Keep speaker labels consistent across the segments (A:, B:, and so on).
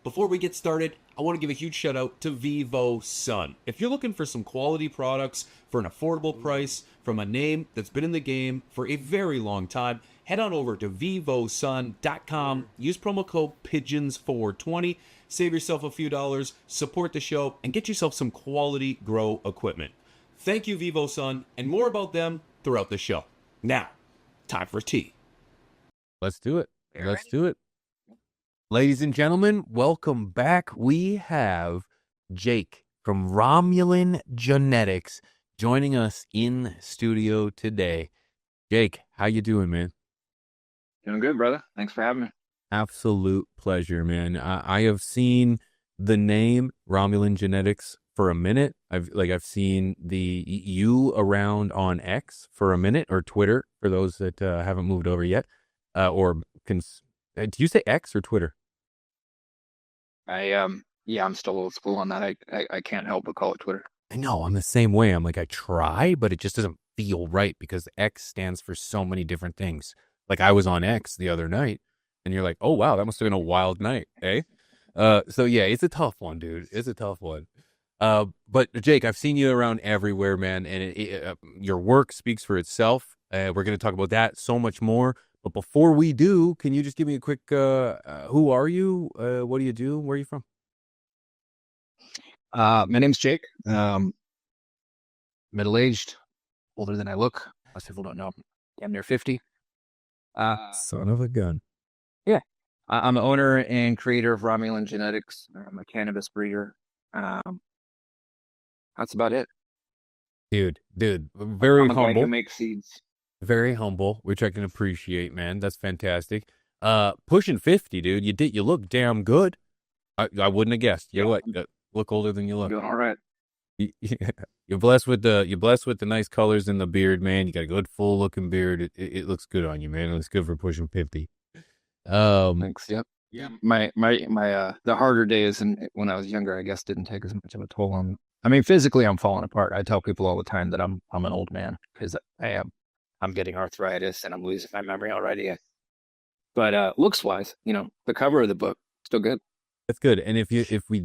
A: Before we get started, I want to give a huge shout out to Vivo Sun. If you're looking for some quality products for an affordable price from a name that's been in the game for a very long time, head on over to vivosun.com. Use promo code Pidgeons420. Save yourself a few dollars, support the show, and get yourself some quality grow equipment. Thank you, Vivo Sun, and more about them throughout the show. Now, time for tea.
B: Let's do it. Let's do it. Ladies and gentlemen, welcome back. We have Jake from Romulan Genetics joining us in studio today. Jake, how you doing, man?
C: Doing good, brother. Thanks for having me.
B: Absolute pleasure, man. I have seen the name Romulan Genetics for a minute. I've seen the you around on X for a minute, or Twitter for those that haven't moved over yet. Do you say X or Twitter?
C: I'm still old school on that. I can't help but call it Twitter.
B: I know, I'm the same way. I'm like, I try, but it just doesn't feel right because X stands for so many different things. Like I was on X the other night and you're like, oh wow, that must have been a wild night, eh? So yeah, it's a tough one, dude. It's a tough one. But Jake, I've seen you around everywhere, man, and your work speaks for itself. We're going to talk about that so much more. But before we do, can you just give me a quick, who are you? What do you do? Where are you from?
C: My name's Jake. Middle-aged, older than I look. Most people don't know. I'm near 50.
B: Son of a gun.
C: Yeah. I'm the owner and creator of Romulan Genetics. I'm a cannabis breeder. That's about it.
B: Dude, very
C: I'm a guy
B: humble.
C: who makes seeds.
B: Very humble, which I can appreciate, man. That's fantastic. Pushing 50, dude. You look damn good. I wouldn't have guessed. You look older than you look.
C: Doing all right.
B: You're blessed with the nice colors in the beard, man. You got a good full looking beard. It looks good on you, man. It looks good for pushing 50.
C: Thanks. Yep. Yeah. My the harder days and when I was younger, I guess didn't take as much of a toll on me. I mean, physically, I'm falling apart. I tell people all the time that I'm an old man because I am. I'm getting arthritis and I'm losing my memory already. But looks wise, the cover of the book, still good.
B: That's good. And if we,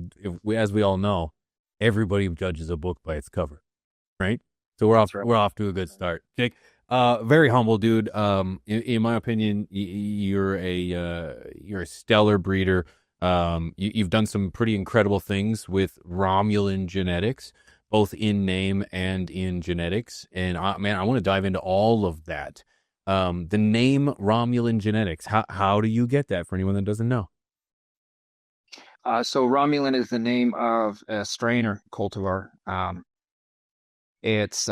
B: as we all know, everybody judges a book by its cover, right? So we're off to a good start. Jake, very humble dude. In my opinion, you're a stellar breeder. You've done some pretty incredible things with Romulan Genetics, both in name and in genetics. And I want to dive into all of that. The name Romulan Genetics, how do you get that for anyone that doesn't know?
C: So Romulan is the name of a strain or cultivar. It's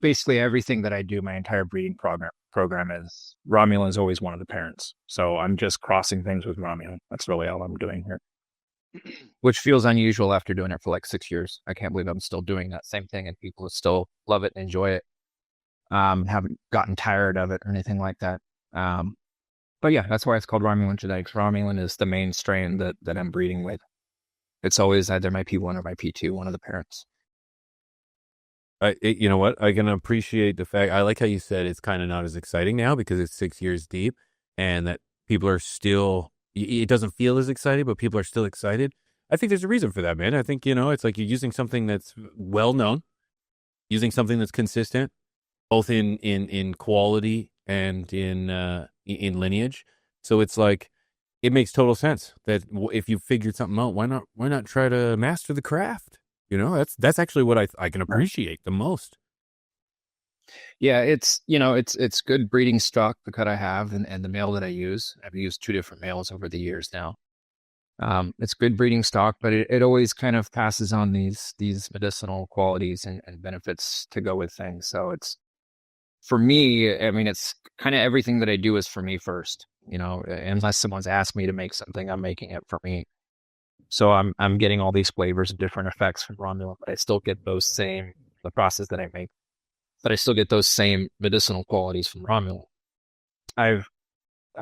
C: basically everything that I do. My entire breeding program is Romulan is always one of the parents. So I'm just crossing things with Romulan. That's really all I'm doing here. Which feels unusual after doing it for like 6 years. I can't believe I'm still doing that same thing and people still love it and enjoy it. Haven't gotten tired of it or anything like that. But yeah, that's why it's called Romulan Genetics. Romulan is the main strain that I'm breeding with. It's always either my P1 or my P2, one of the parents.
B: You know what? I can appreciate the fact. I like how you said it's kind of not as exciting now because it's 6 years deep and that people are still, it doesn't feel as exciting, but people are still excited. I think there's a reason for that, man. I think, it's like you're using something that's well known, using something that's consistent, both in quality and in lineage. So it's like, it makes total sense that if you figured something out, why not try to master the craft? That's actually what I can appreciate the most.
C: Yeah, it's good breeding stock, the cut I have and the male that I use. I've used 2 different males over the years now. It's good breeding stock, but it always kind of passes on these medicinal qualities and benefits to go with things. So it's, for me, I mean, it's kind of everything that I do is for me first, unless someone's asked me to make something, I'm making it for me. So I'm getting all these flavors and different effects from Romulan, but I still get the process that I make, but I still get those same medicinal qualities from Romulan. I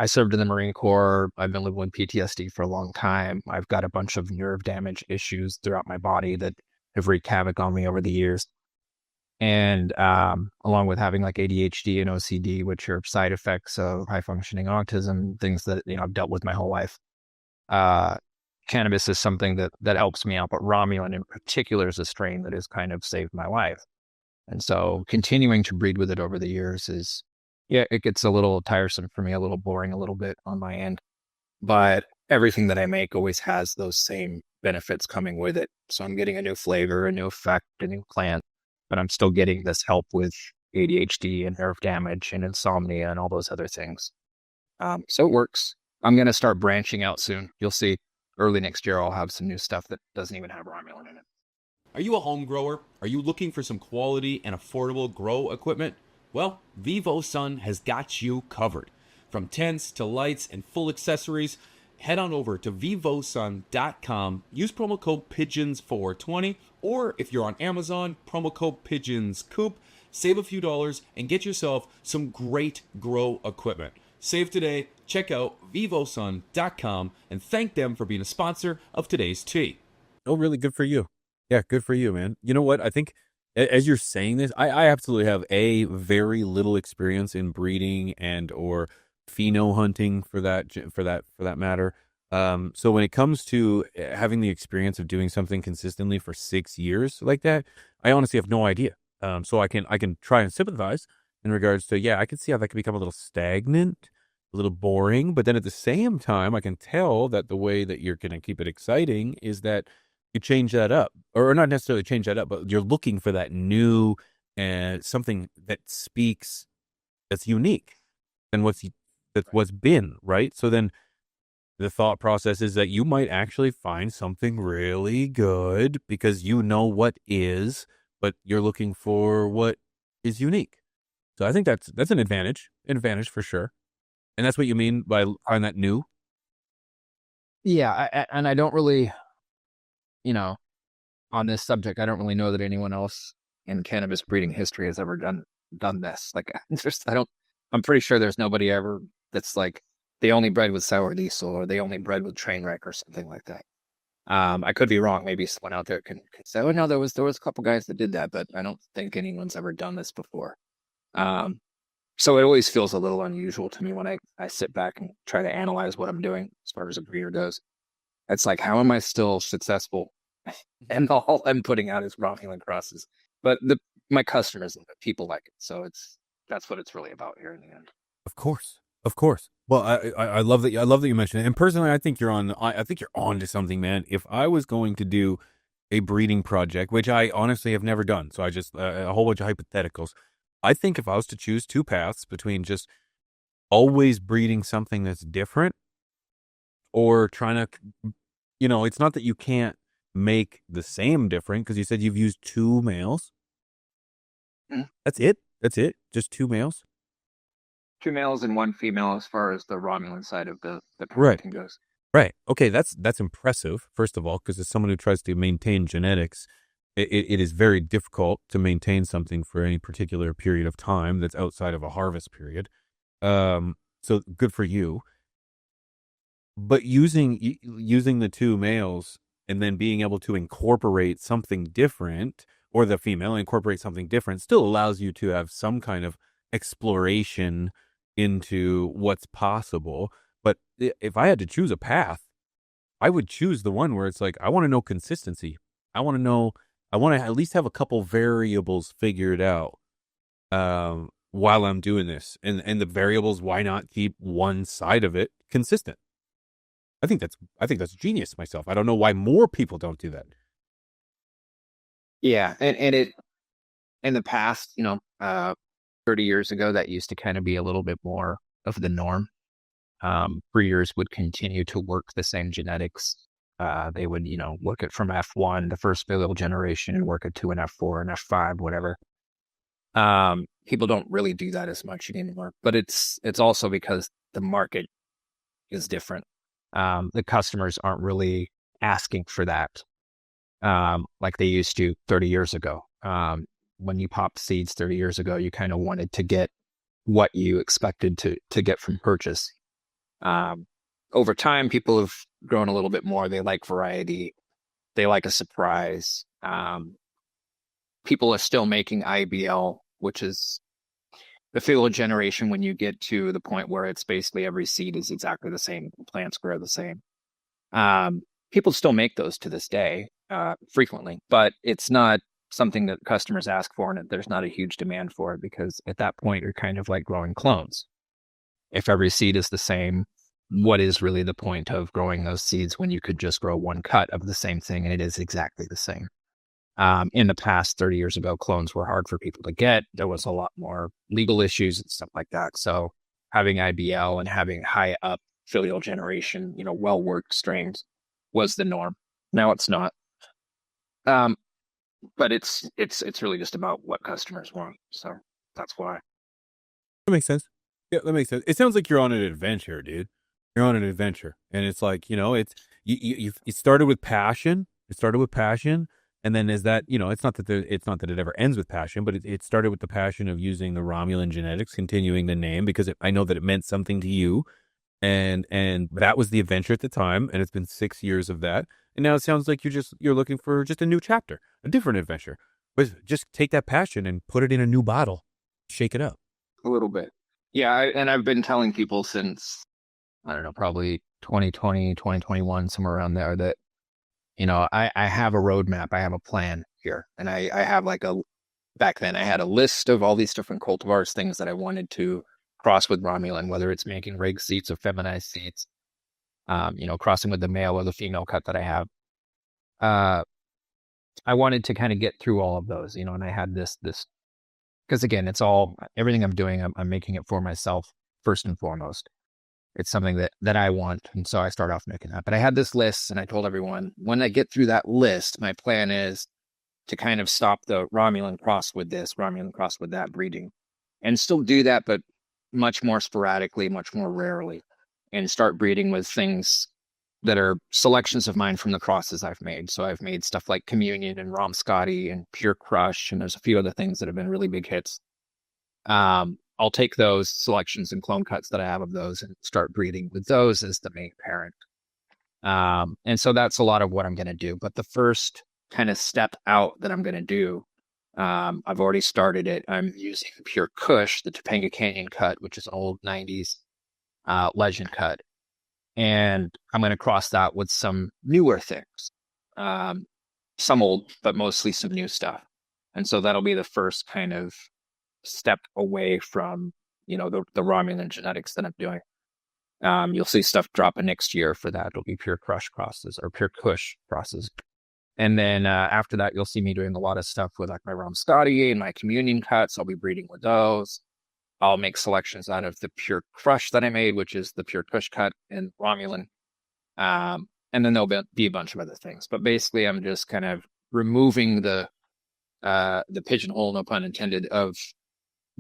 C: served in the Marine Corps. I've been living with PTSD for a long time. I've got a bunch of nerve damage issues throughout my body that have wreaked havoc on me over the years. And along with having like ADHD and OCD, which are side effects of high functioning autism, things that I've dealt with my whole life. cannabis is something that helps me out, but Romulan in particular is a strain that has kind of saved my life. And so continuing to breed with it over the years is, yeah, it gets a little tiresome for me, a little boring, a little bit on my end. But everything that I make always has those same benefits coming with it. So I'm getting a new flavor, a new effect, a new plant, but I'm still getting this help with ADHD and nerve damage and insomnia and all those other things. So it works. I'm going to start branching out soon. You'll see early next year, I'll have some new stuff that doesn't even have Romulan in it.
A: Are you a home grower? Are you looking for some quality and affordable grow equipment? Well, Vivo Sun has got you covered. From tents to lights and full accessories, head on over to vivosun.com, use promo code Pidgeons420, or if you're on Amazon, promo code PigeonsCoop, save a few dollars and get yourself some great grow equipment. Save today, check out vivosun.com, and thank them for being a sponsor of today's tea.
B: Oh, really good for you. Yeah, good for you, man. You know what? I think as you're saying this, I absolutely have a very little experience in breeding and or pheno hunting for that matter. So when it comes to having the experience of doing something consistently for 6 years like that, I honestly have no idea. So I can try and sympathize in regards to, yeah, I can see how that can become a little stagnant, a little boring, but then at the same time, I can tell that the way that you're going to keep it exciting is that you change that up, or not necessarily change that up, but you're looking for that new something that speaks, that's unique and what's been, right? So then the thought process is that you might actually find something really good because you know what is, but you're looking for what is unique. So I think that's an advantage for sure. And that's what you mean by finding that new?
C: Yeah, and I don't really, on this subject, I don't really know that anyone else in cannabis breeding history has ever done this. Like, I'm pretty sure there's nobody ever that's like, they only bred with sour diesel or they only bred with train wreck or something like that. I could be wrong. Maybe someone out there can say, oh no, there was a couple guys that did that, but I don't think anyone's ever done this before. So it always feels a little unusual to me when I sit back and try to analyze what I'm doing as far as a breeder goes. It's like, how am I still successful? And all I'm putting out is Romulan crosses. But my customers, people like it. So that's what it's really about here in the end.
B: Of course. Well, I love that. I love that you mentioned it. And personally, I think you're on to something, man. If I was going to do a breeding project, which I honestly have never done, so I just a whole bunch of hypotheticals. I think if I was to choose two paths between just always breeding something that's different or trying to, it's not that you can't make the same different, because you said you've used 2 males.
C: Mm.
B: That's it. Just 2 males.
C: 2 males and 1 female as far as the Romulan side of the
B: Right.
C: parenting goes.
B: Right. Okay. That's impressive. First of all, because as someone who tries to maintain genetics, it is very difficult to maintain something for any particular period of time that's outside of a harvest period. So good for you. But using the 2 males and then being able to incorporate something different, or the female incorporate something different, still allows you to have some kind of exploration into what's possible. But if I had to choose a path, I would choose the one where it's like, I want to know consistency. I want to at least have a couple variables figured out while I'm doing this. And the variables, why not keep one side of it consistent? I think that's genius myself. I don't know why more people don't do that.
C: Yeah, and it in the past, 30 years ago, that used to kind of be a little bit more of the norm. Breeders would continue to work the same genetics. They would, work it from F1, the first filial generation, and work it to an F4 and F5, whatever. People don't really do that as much anymore, but it's also because the market is different. The customers aren't really asking for that like they used to 30 years ago. When you popped seeds 30 years ago, you kind of wanted to get what you expected to get from purchase. Over time, people have grown a little bit more. They like variety. They like a surprise. People are still making IBL, which is the filial generation when you get to the point where it's basically every seed is exactly the same, plants grow the same. People still make those to this day, frequently, but it's not something that customers ask for, and there's not a huge demand for it, because at that point you're kind of like growing clones. If every seed is the same, what is really the point of growing those seeds when you could just grow one cut of the same thing and it is exactly the same? In the past, 30 years ago, clones were hard for people to get. There was a lot more legal issues and stuff like that. So having IBL and having high up filial generation, well-worked strains was the norm. Now it's not. But it's really just about what customers want. So that's why.
B: That makes sense. Yeah, that makes sense. It sounds like you're on an adventure, dude. You're on an adventure, and it's like, it's it started with passion. It started with passion, and then is that, it's not that it ever ends with passion, but it started with the passion of using the Romulan genetics, continuing the name because I know that it meant something to you, and that was the adventure at the time, and it's been 6 years of that, and now it sounds like you're looking for just a new chapter, a different adventure. But just take that passion and put it in a new bottle, shake it up.
C: A little bit. Yeah, and I've been telling people since, I don't know, probably 2020, 2021, somewhere around there, that, I have a roadmap. I have a plan here. And I have back then I had a list of all these different cultivars, things that I wanted to cross with Romulan, whether it's making reg seeds or feminized seeds, crossing with the male or the female cut that I have. I wanted to kind of get through all of those, and I had this, because again, everything I'm doing, I'm making it for myself first and foremost. It's something that I want. And so I start off making that. But I had this list, and I told everyone, when I get through that list, my plan is to kind of stop the Romulan cross with this, Romulan cross with that breeding, and still do that, but much more sporadically, much more rarely, and start breeding with things that are selections of mine from the crosses I've made. So I've made stuff like Communion and Rom Scotty and Pure Crush, and there's a few other things that have been really big hits. I'll take those selections and clone cuts that I have of those and start breeding with those as the main parent. And so that's a lot of what I'm going to do. But the first kind of step out that I'm going to do, I've already started it. I'm using Pure Kush, the Topanga Canyon cut, which is an old 90s legend cut. And I'm going to cross that with some newer things, some old, but mostly some new stuff. And so that'll be the first kind of step away from, the Romulan genetics that I'm doing. You'll see stuff dropping next year for that. It'll be Pure Crush crosses or Pure Kush crosses. And then after that, you'll see me doing a lot of stuff with like my Rom Scotty and my Communion cuts. I'll be breeding with those. I'll make selections out of the Pure Crush that I made, which is the Pure Kush cut and Romulan. And then there'll be a bunch of other things. But basically, I'm just kind of removing the pigeonhole, no pun intended, of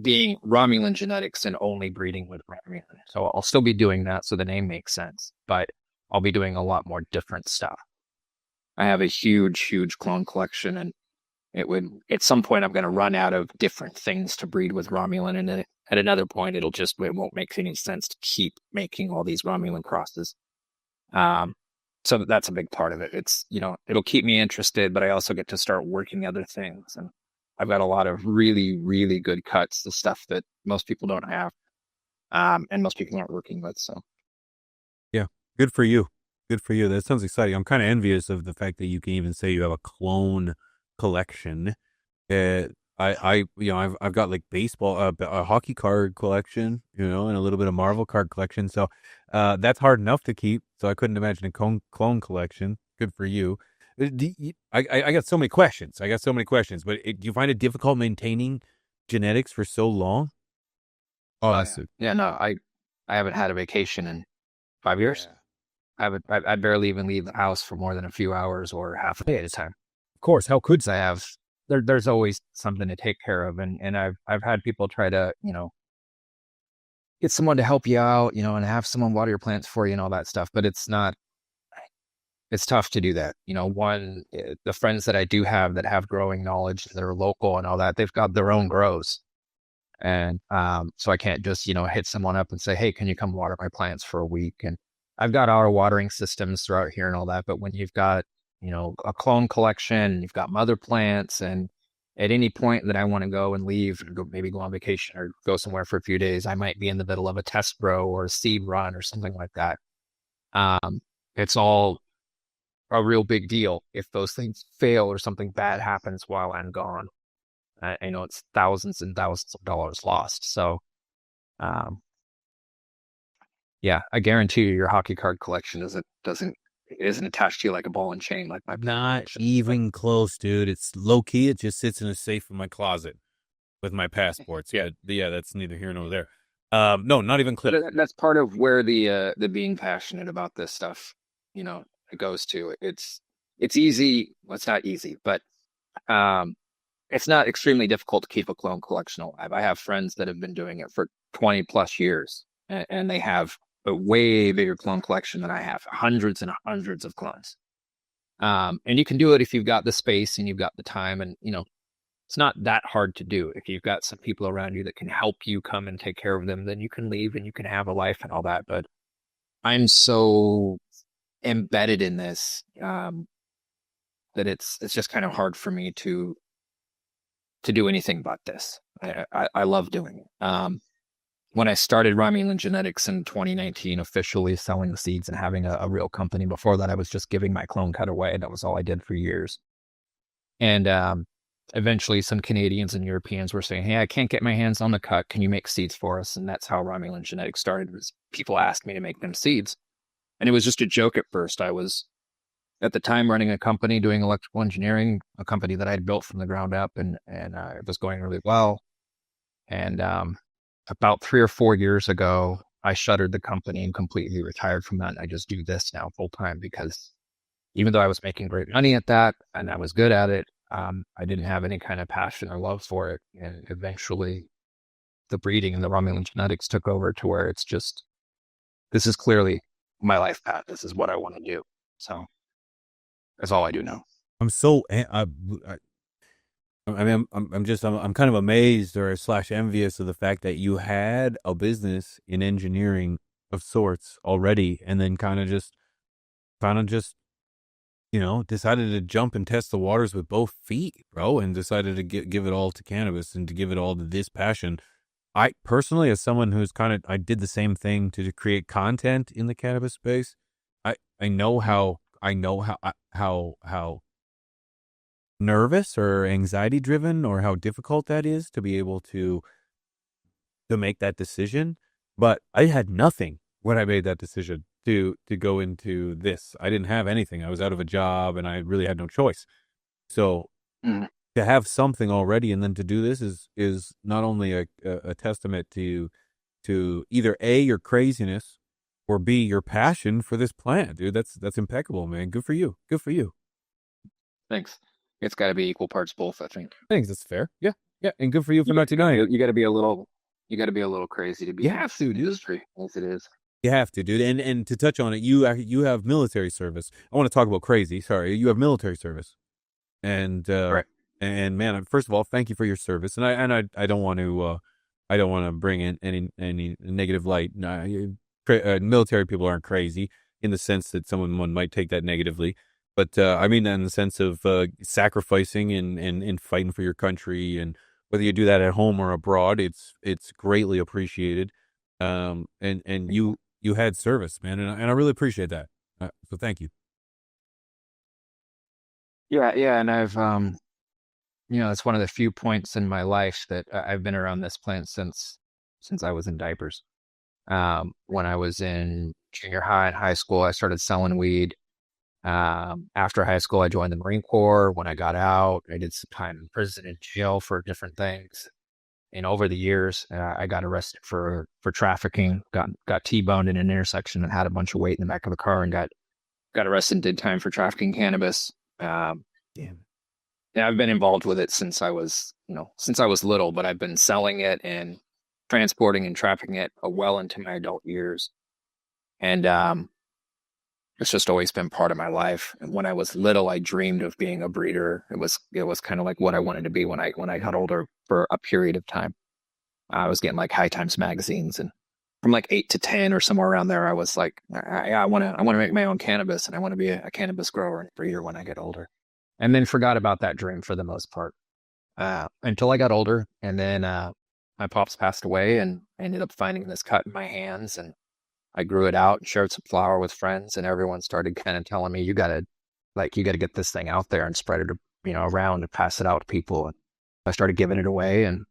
C: being Romulan genetics and only breeding with Romulan. So I'll still be doing that, so the name makes sense. But I'll be doing a lot more different stuff. I have a huge, huge clone collection, and at some point I'm going to run out of different things to breed with Romulan, and then at another point it won't make any sense to keep making all these Romulan crosses. So that's a big part of it. It's, it'll keep me interested, but I also get to start working other things, and I've got a lot of really, really good cuts, the stuff that most people don't have, and most people aren't working with. So,
B: yeah, good for you. Good for you. That sounds exciting. I'm kind of envious of the fact that you can even say you have a clone collection. I've got like baseball, a hockey card collection, and a little bit of Marvel card collection. So, that's hard enough to keep. So I couldn't imagine a clone collection. Good for you. I got so many questions. But do you find it difficult maintaining genetics for so long?
C: Awesome. Yeah, no, I haven't had a vacation in 5 years. Yeah. I barely even leave the house for more than a few hours or half a day at a time.
B: Of course, how could
C: I have? There's always something to take care of, and I've had people try to get someone to help you out, and have someone water your plants for you and all that stuff. But it's tough to do that. The friends that I do have that have growing knowledge that are local and all that, they've got their own grows. And so I can't just, hit someone up and say, hey, can you come water my plants for a week? And I've got auto watering systems throughout here and all that. But when you've got, a clone collection, you've got mother plants, and at any point that I want to go and leave and maybe go on vacation or go somewhere for a few days, I might be in the middle of a test grow or a seed run or something like that. it's all a real big deal if those things fail or something bad happens while I'm gone. I know it's thousands and thousands of dollars lost. So, um, yeah, I guarantee you your hockey card collection isn't attached to you like a ball and chain like my
B: Not
C: collection.
B: even close, dude. It's low key. It just sits in a safe in my closet with my passports. Yeah, that's neither here nor there. No, not even close.
C: But that's part of where the being passionate about this stuff, it goes to. It's easy. Well, it's not easy, but um, it's not extremely difficult to keep a clone collection alive. I have friends that have been doing it for 20 plus years, and they have a way bigger clone collection than I have, hundreds and hundreds of clones. And you can do it if you've got the space and you've got the time, and it's not that hard to do. If you've got some people around you that can help you come and take care of them, then you can leave and you can have a life and all that. But I'm so embedded in this that it's just kind of hard for me to do anything but this. I love doing it. When I started Romulan Genetics in 2019, officially selling the seeds and having a real company. Before that, I was just giving my clone cut away. That was all I did for years. And eventually some Canadians and Europeans were saying, hey, I can't get my hands on the cut. Can you make seeds for us? And that's how Romulan Genetics started, was people asked me to make them seeds. And it was just a joke at first. I was, at the time, running a company doing electrical engineering, a company that I'd built from the ground up, and it was going really well. And about 3 or 4 years ago, I shuttered the company and completely retired from that. And I just do this now full time, because even though I was making great money at that and I was good at it, I didn't have any kind of passion or love for it. And eventually the breeding and the Romulan genetics took over to where it's just, this is clearly my life path. This is what I want to do. So that's all I do now.
B: I'm so, I mean, I'm kind of amazed or / envious of the fact that you had a business in engineering of sorts already, and then kind of just, decided to jump and test the waters with both feet, bro, and decided to give it all to cannabis and to give it all to this passion. I personally, as someone who's I did the same thing to create content in the cannabis space. I know how nervous or anxiety driven or how difficult that is to be able to make that decision. But I had nothing when I made that decision to go into this. I didn't have anything. I was out of a job and I really had no choice. So to have something already and then to do this is not only a testament to either A, your craziness, or B, your passion for this plant, dude. That's impeccable, man. Good for you. Good for you.
C: Thanks. It's got to be equal parts both, I think.
B: I think that's fair. Yeah. Yeah. And good for you for not denying it.
C: You got to be a little crazy to be.
B: You have to, dude.
C: Industry, as it is.
B: You have to, dude. And to touch on it, you have military service. I want to talk about crazy. Sorry. You have military service. And,
C: right.
B: And man, first of all, thank you for your service. And I don't want to bring in any negative light. Military people aren't crazy in the sense that someone might take that negatively. But I mean that in the sense of sacrificing and fighting for your country, and whether you do that at home or abroad, it's greatly appreciated. And you had service, man, and I really appreciate that. So thank you.
C: Yeah, and I've it's one of the few points in my life that I've been around this plant since I was in diapers. When I was in junior high and high school, I started selling weed. After high school, I joined the Marine Corps. When I got out, I did some time in prison and jail for different things. And over the years, I got arrested for trafficking, got T-boned in an intersection and had a bunch of weight in the back of the car, and got arrested and did time for trafficking cannabis. Damn. Yeah, I've been involved with it since I was little, but I've been selling it and transporting and trafficking it well into my adult years. And it's just always been part of my life. And when I was little, I dreamed of being a breeder. It was kind of like what I wanted to be when I got older for a period of time. I was getting like High Times magazines, and from like 8 to 10 or somewhere around there, I was like, I want to make my own cannabis, and I want to be a cannabis grower and breeder when I get older. And then forgot about that dream for the most part until I got older. And then my pops passed away, and I ended up finding this cut in my hands, and I grew it out and shared some flower with friends, and everyone started kind of telling me, you gotta get this thing out there and spread it, around and pass it out to people. And I started giving it away, and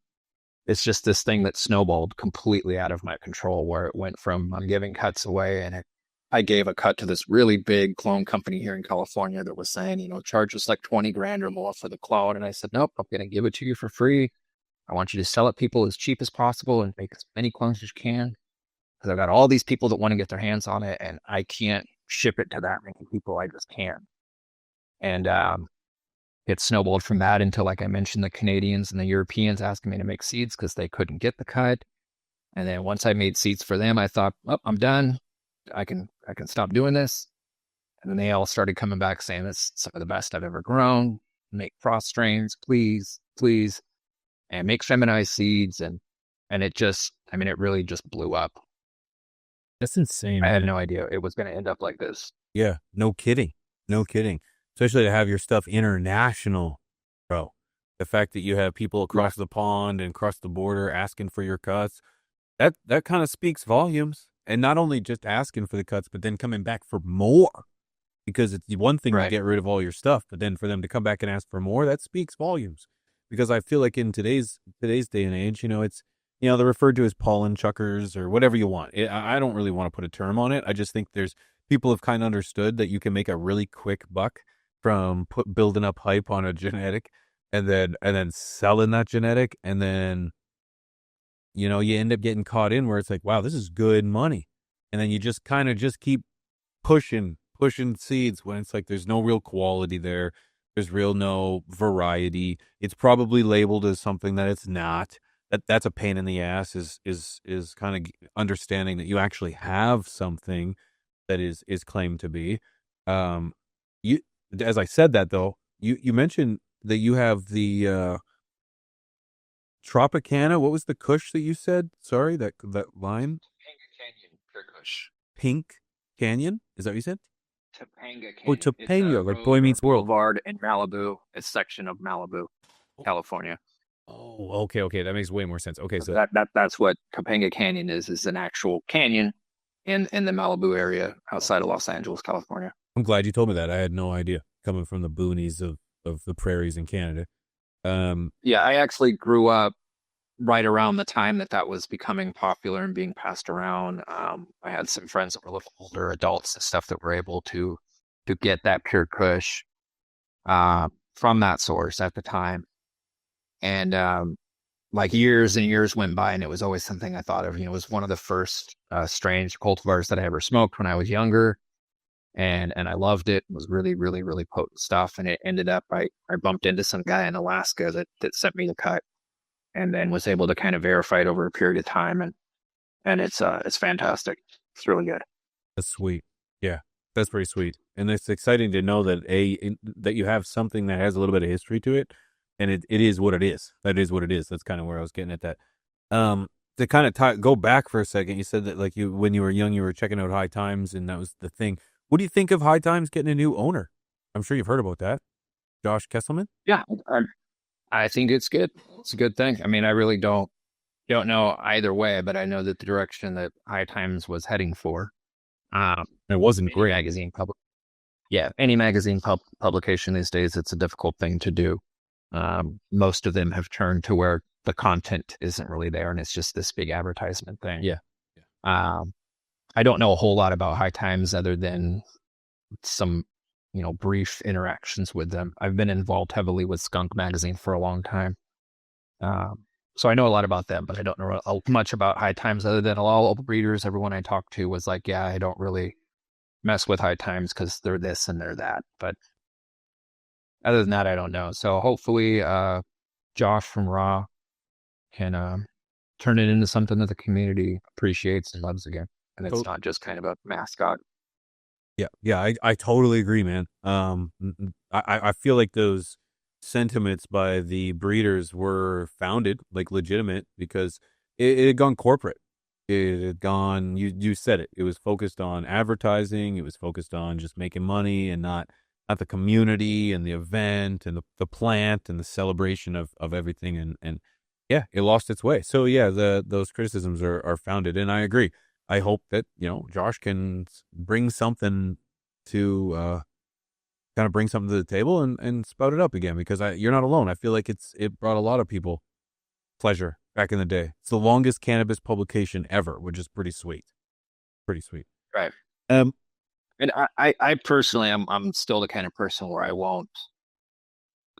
C: it's just this thing that snowballed completely out of my control, where it went from I'm giving cuts away, and I gave a cut to this really big clone company here in California that was saying, charge us like 20 grand or more for the clone. And I said, nope, I'm going to give it to you for free. I want you to sell it people as cheap as possible and make as many clones as you can. Because I've got all these people that want to get their hands on it, and I can't ship it to that many people. I just can't. And it snowballed from that into, like I mentioned, the Canadians and the Europeans asking me to make seeds because they couldn't get the cut. And then once I made seeds for them, I thought, oh, I'm done. I can stop doing this. And then they all started coming back saying, that's some of the best I've ever grown. Make frost strains, please, please. And make feminized seeds. And it really just blew up.
B: That's insane.
C: I had no idea it was going to end up like this.
B: Yeah, no kidding. No kidding. Especially to have your stuff international, bro. The fact that you have people across the pond and across the border asking for your cuts, that kind of speaks volumes. And not only just asking for the cuts, but then coming back for more. Because it's one thing to get rid of all your stuff, but then for them to come back and ask for more, that speaks volumes. Because I feel like in today's day and age, it's, they're referred to as pollen chuckers or whatever you want. I don't really want to put a term on it. I just think people have kind of understood that you can make a really quick buck from building up hype on a genetic and then selling that genetic, and then you end up getting caught in where it's like, wow, this is good money. And then you just kind of keep pushing seeds when it's like there's no real quality there. There's no variety. It's probably labeled as something that it's not. That's a pain in the ass is kind of understanding that you actually have something that is claimed to be. As I said that though, you mentioned that you have the Tropicana. What was the Kush that you said? Sorry, that line.
C: Topanga Canyon Pure Kush.
B: Pink Canyon? Is that what you said?
C: Topanga Canyon.
B: Oh, Topanga, like Boy Meets World.
C: Boulevard in Malibu. It's a section of Malibu, California.
B: Oh, okay. That makes way more sense. Okay, so
C: that's what Topanga Canyon is an actual canyon in the Malibu area outside of Los Angeles, California.
B: I'm glad you told me that. I had no idea, coming from the boonies of the prairies in Canada.
C: Yeah, I actually grew up right around the time that was becoming popular and being passed around. I had some friends that were a little older, adults and stuff, that were able to get that Pure Kush from that source at the time. And like years and years went by, and it was always something I thought of. It was one of the first strange cultivars that I ever smoked when I was younger. And I loved it. It was really, really, really potent stuff. And it ended up, I bumped into some guy in Alaska that sent me the cut, and then was able to kind of verify it over a period of time. And it's fantastic. It's really good.
B: That's sweet. Yeah, that's pretty sweet. And it's exciting to know that that you have something that has a little bit of history to it. And it is what it is. That is what it is. That's kind of where I was getting at that. To kind of go back for a second, you said that when you were young, you were checking out High Times, and that was the thing. What do you think of High Times getting a new owner? I'm sure you've heard about that. Josh Kesselman?
C: Yeah, I think it's good. It's a good thing. I mean, I really don't know either way, but I know that the direction that High Times was heading for.
B: It wasn't great.
C: Any magazine publication these days, it's a difficult thing to do. Most of them have turned to where the content isn't really there, and it's just this big advertisement thing.
B: Yeah.
C: I don't know a whole lot about High Times other than some, brief interactions with them. I've been involved heavily with Skunk Magazine for a long time. So I know a lot about them, but I don't know much about High Times other than all breeders. Everyone I talked to was like, yeah, I don't really mess with High Times because they're this and they're that. But other than that, I don't know. So hopefully Josh from Raw can turn it into something that the community appreciates and loves again. And it's not just kind of a mascot.
B: Yeah, I totally agree, man. I feel like those sentiments by the breeders were founded, like legitimate, because it had gone corporate. It had gone, you said it. It was focused on advertising. It was focused on just making money and not the community and the event and the plant and the celebration of everything. And yeah, it lost its way. So yeah, those criticisms are founded, and I agree. I hope that, Josh can bring something to kind of bring something to the table and spout it up again, because you're not alone. I feel like it brought a lot of people pleasure back in the day. It's the longest cannabis publication ever, which is pretty sweet. Pretty sweet.
C: Right.
B: Um,
C: And I personally, I'm still the kind of person where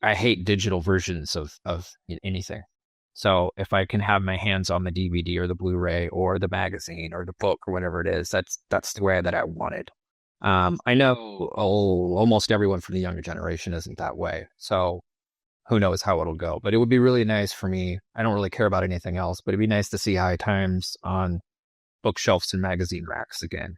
C: I hate digital versions of anything. So if I can have my hands on the DVD or the Blu-ray or the magazine or the book or whatever it is, that's the way that I wanted. I know almost everyone from the younger generation isn't that way. So who knows how it'll go, but it would be really nice for me. I don't really care about anything else, but it'd be nice to see High Times on bookshelves and magazine racks again.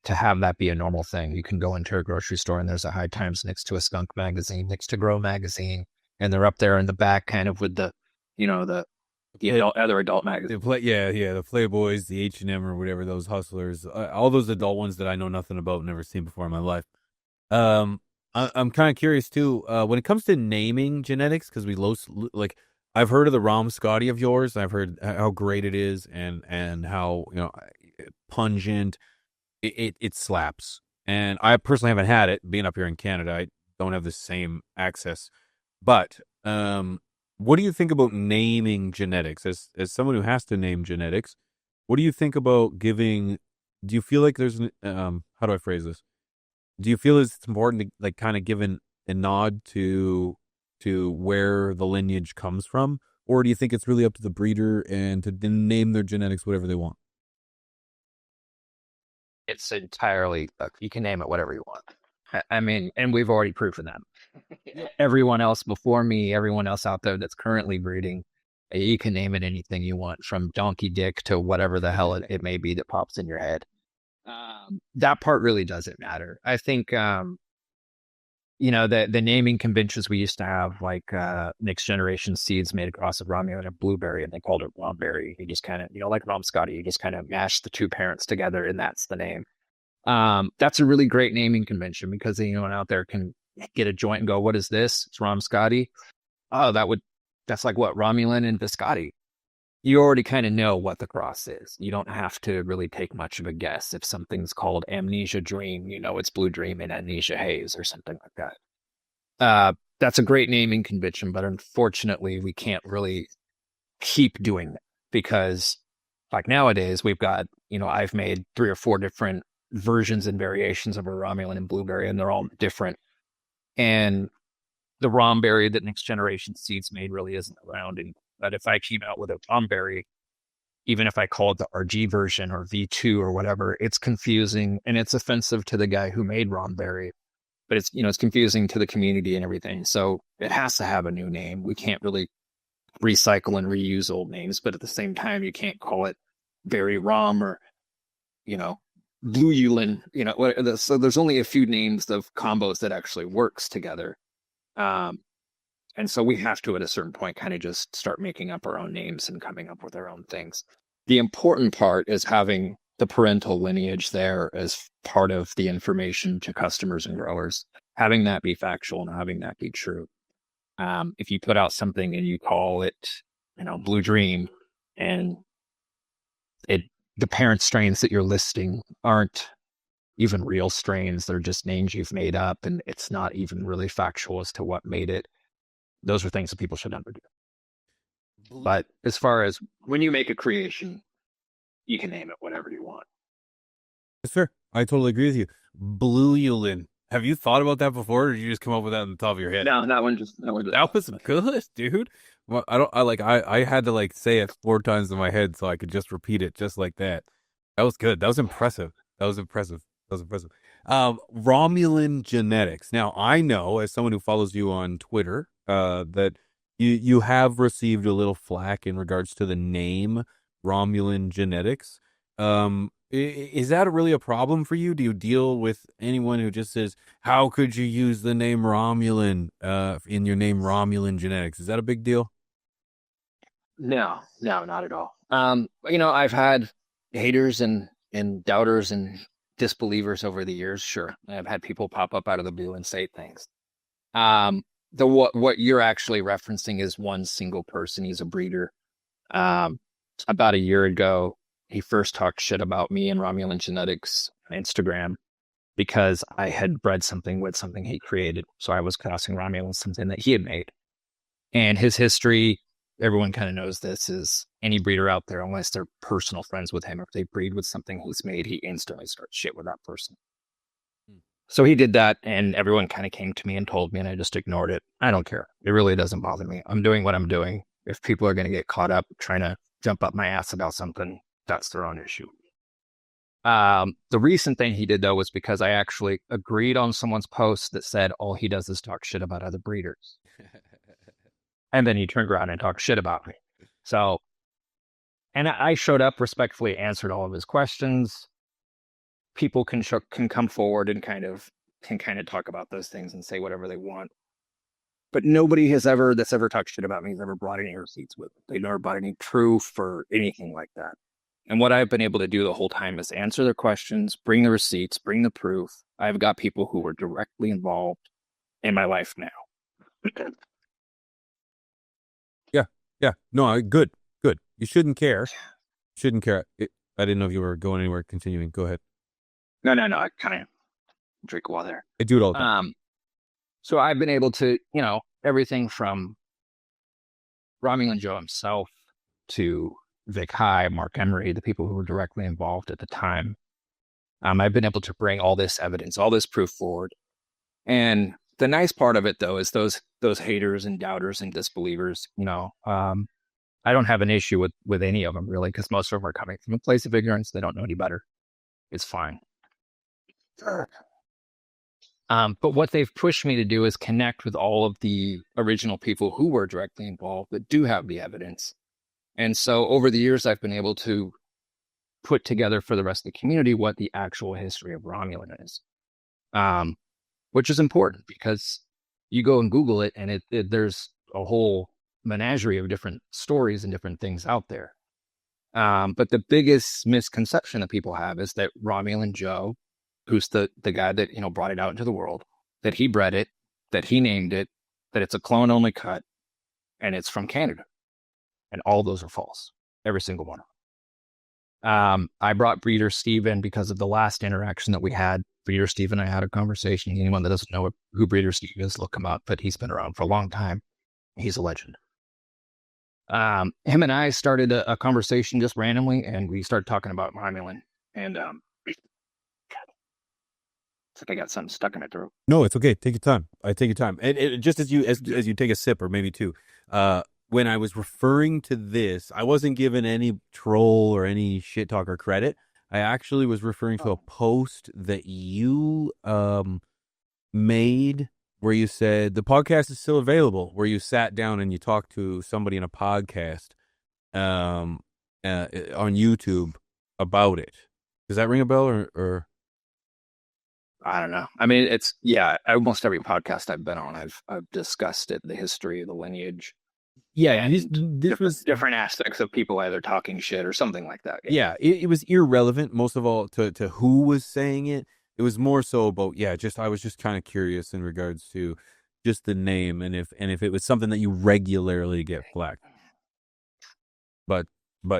C: To have that be a normal thing. You can go into a grocery store and there's a High Times next to a Skunk magazine, next to Grow magazine, and they're up there in the back, kind of with the other adult magazines.
B: The Playboys, the H&M or whatever, those hustlers, all those adult ones that I know nothing about, never seen before in my life. I'm kind of curious too, when it comes to naming genetics, because like I've heard of the Rom Scotty of yours. I've heard how great it is and how pungent. It slaps. And I personally haven't had it. Being up here in Canada, I don't have the same access. But what do you think about naming genetics? As someone who has to name genetics, what do you think about giving? Do you feel like there's how do I phrase this? Do you feel it's important to like kind of give a nod to where the lineage comes from, or do you think it's really up to the breeder and to name their genetics whatever they want?
C: It's entirely, you can name it whatever you want. I mean, and we've already proven that. Everyone else before me, everyone else out there that's currently breeding, you can name it anything you want, from Donkey Dick to whatever the hell it may be that pops in your head. That part really doesn't matter. I think, the naming conventions we used to have, like Next Generation Seeds made a cross of Romulan and Blueberry, and they called it Romberry. You just kind of, like Rom Scotty, you just kind of mash the two parents together, and that's the name. That's a really great naming convention, because anyone out there can get a joint and go, what is this? It's Rom Scotty. Oh, that's like what, Romulan and Viscotti. You already kind of know what the cross is. You don't have to really take much of a guess. If something's called Amnesia Dream, it's Blue Dream and Amnesia Haze or something like that. That's a great naming convention, but unfortunately we can't really keep doing that, because like nowadays we've got, I've made 3 or 4 different versions and variations of a Romulan and Blueberry, and they're all different. And the Romberry that Next Generation Seeds made really isn't around anymore. But if I came out with a Romberry, even if I call it the RG version or V2 or whatever, it's confusing and it's offensive to the guy who made Romberry. But it's, it's confusing to the community and everything. So it has to have a new name. We can't really recycle and reuse old names, but at the same time, you can't call it Berry Rom or, Blue Yulin. So there's only a few names of combos that actually works together. And so we have to, at a certain point, kind of just start making up our own names and coming up with our own things. The important part is having the parental lineage there as part of the information to customers and growers, having that be factual and having that be true. If you put out something and you call it, Blue Dream, and the parent strains that you're listing aren't even real strains, they're just names you've made up, and it's not even really factual as to what made it. Those are things that people should never do. But as far as when you make a creation, you can name it whatever you want.
B: Yes, sir. I totally agree with you. Blue Yulin. Have you thought about that before, or did you just come up with that on the top of your head?
C: No, that one just
B: that was good, dude. Well, I had to say it 4 times in my head so I could just repeat it just like that. That was good. That was impressive. Romulan genetics. Now, I know, as someone who follows you on Twitter, that you have received a little flack in regards to the name Romulan genetics. Is that really a problem for you? Do you deal with anyone who just says, how could you use the name Romulan in your name Romulan genetics? Is that a big deal?
C: No, not at all. I've had haters and doubters and disbelievers over the years. Sure. I've had people pop up out of the blue and say things. What you're actually referencing is one single person. He's a breeder. About a year ago, he first talked shit about me and Romulan genetics on Instagram because I had bred something with something he created. So I was crossing Romulan, something that he had made. And his history, everyone kind of knows this, is any breeder out there, unless they're personal friends with him, if they breed with something he's made, he instantly starts shit with that person. So he did that, and everyone kind of came to me and told me, and I just ignored it. I don't care. It really doesn't bother me. I'm doing what I'm doing. If people are going to get caught up trying to jump up my ass about something, that's their own issue. The recent thing he did, though, was because I actually agreed on someone's post that said all he does is talk shit about other breeders. And then he turned around and talked shit about me. So, and I showed up, respectfully answered all of his questions. People can come forward and kind of talk about those things and say whatever they want. But nobody that's ever talked shit about me has ever brought any receipts with it. They never brought any proof or anything like that. And what I've been able to do the whole time is answer their questions, bring the receipts, bring the proof. I've got people who were directly involved in my life now.
B: Yeah. No, good. You shouldn't care. I didn't know if you were going anywhere, continuing. Go ahead.
C: No. I kind of drink a while there.
B: I do it all the time.
C: So I've been able to, everything from Romulan Joe himself to Vic High, Mark Emery, the people who were directly involved at the time. I've been able to bring all this evidence, all this proof forward. And the nice part of it, though, is those haters and doubters and disbelievers, I don't have an issue with any of them, really, because most of them are coming from a place of ignorance. They don't know any better. It's fine. But what they've pushed me to do is connect with all of the original people who were directly involved that do have the evidence. And so over the years, I've been able to put together for the rest of the community what the actual history of Romulan is, which is important because you go and Google it and there's a whole menagerie of different stories and different things out there. But the biggest misconception that people have is that Romulan Joe, who's the guy that, brought it out into the world, that he bred it, that he named it, that it's a clone-only cut, and it's from Canada. And all those are false. Every single one. I brought Breeder Steve in because of the last interaction that we had. Breeder Steve and I had a conversation. Anyone that doesn't know who Breeder Steve is, look him up, but he's been around for a long time. He's a legend. Him and I started a conversation just randomly, and we started talking about Romulan. And it's like I got something stuck in my throat.
B: No, it's okay. Take your time. I take your time. And just as you take a sip, or maybe two, when I was referring to this, I wasn't given any troll or any shit talker credit. I actually was referring to a post that you made where you said the podcast is still available, where you sat down and you talked to somebody in a podcast on YouTube about it. Does that ring a bell or?
C: I don't know. I mean, almost every podcast I've been on, I've discussed it, the history, the lineage.
B: Yeah, and this was
C: different aspects of people either talking shit or something like that.
B: Yeah, it was irrelevant, most of all, to who was saying it. It was more so about, I was just kind of curious in regards to just the name and if it was something that you regularly get flagged. But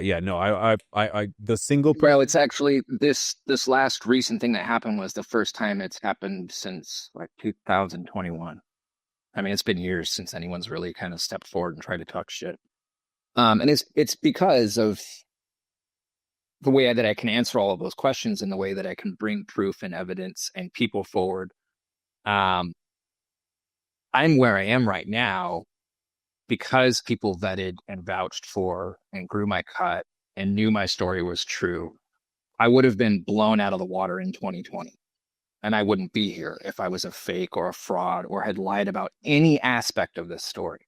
B: yeah, no, I the single.
C: Well, it's actually this last recent thing that happened was the first time it's happened since like 2021. I mean, it's been years since anyone's really kind of stepped forward and tried to talk shit. And it's because of the way that I can answer all of those questions and the way that I can bring proof and evidence and people forward. I'm where I am right now because people vetted and vouched for and grew my cut and knew my story was true. I would have been blown out of the water in 2020. And I wouldn't be here if I was a fake or a fraud or had lied about any aspect of this story.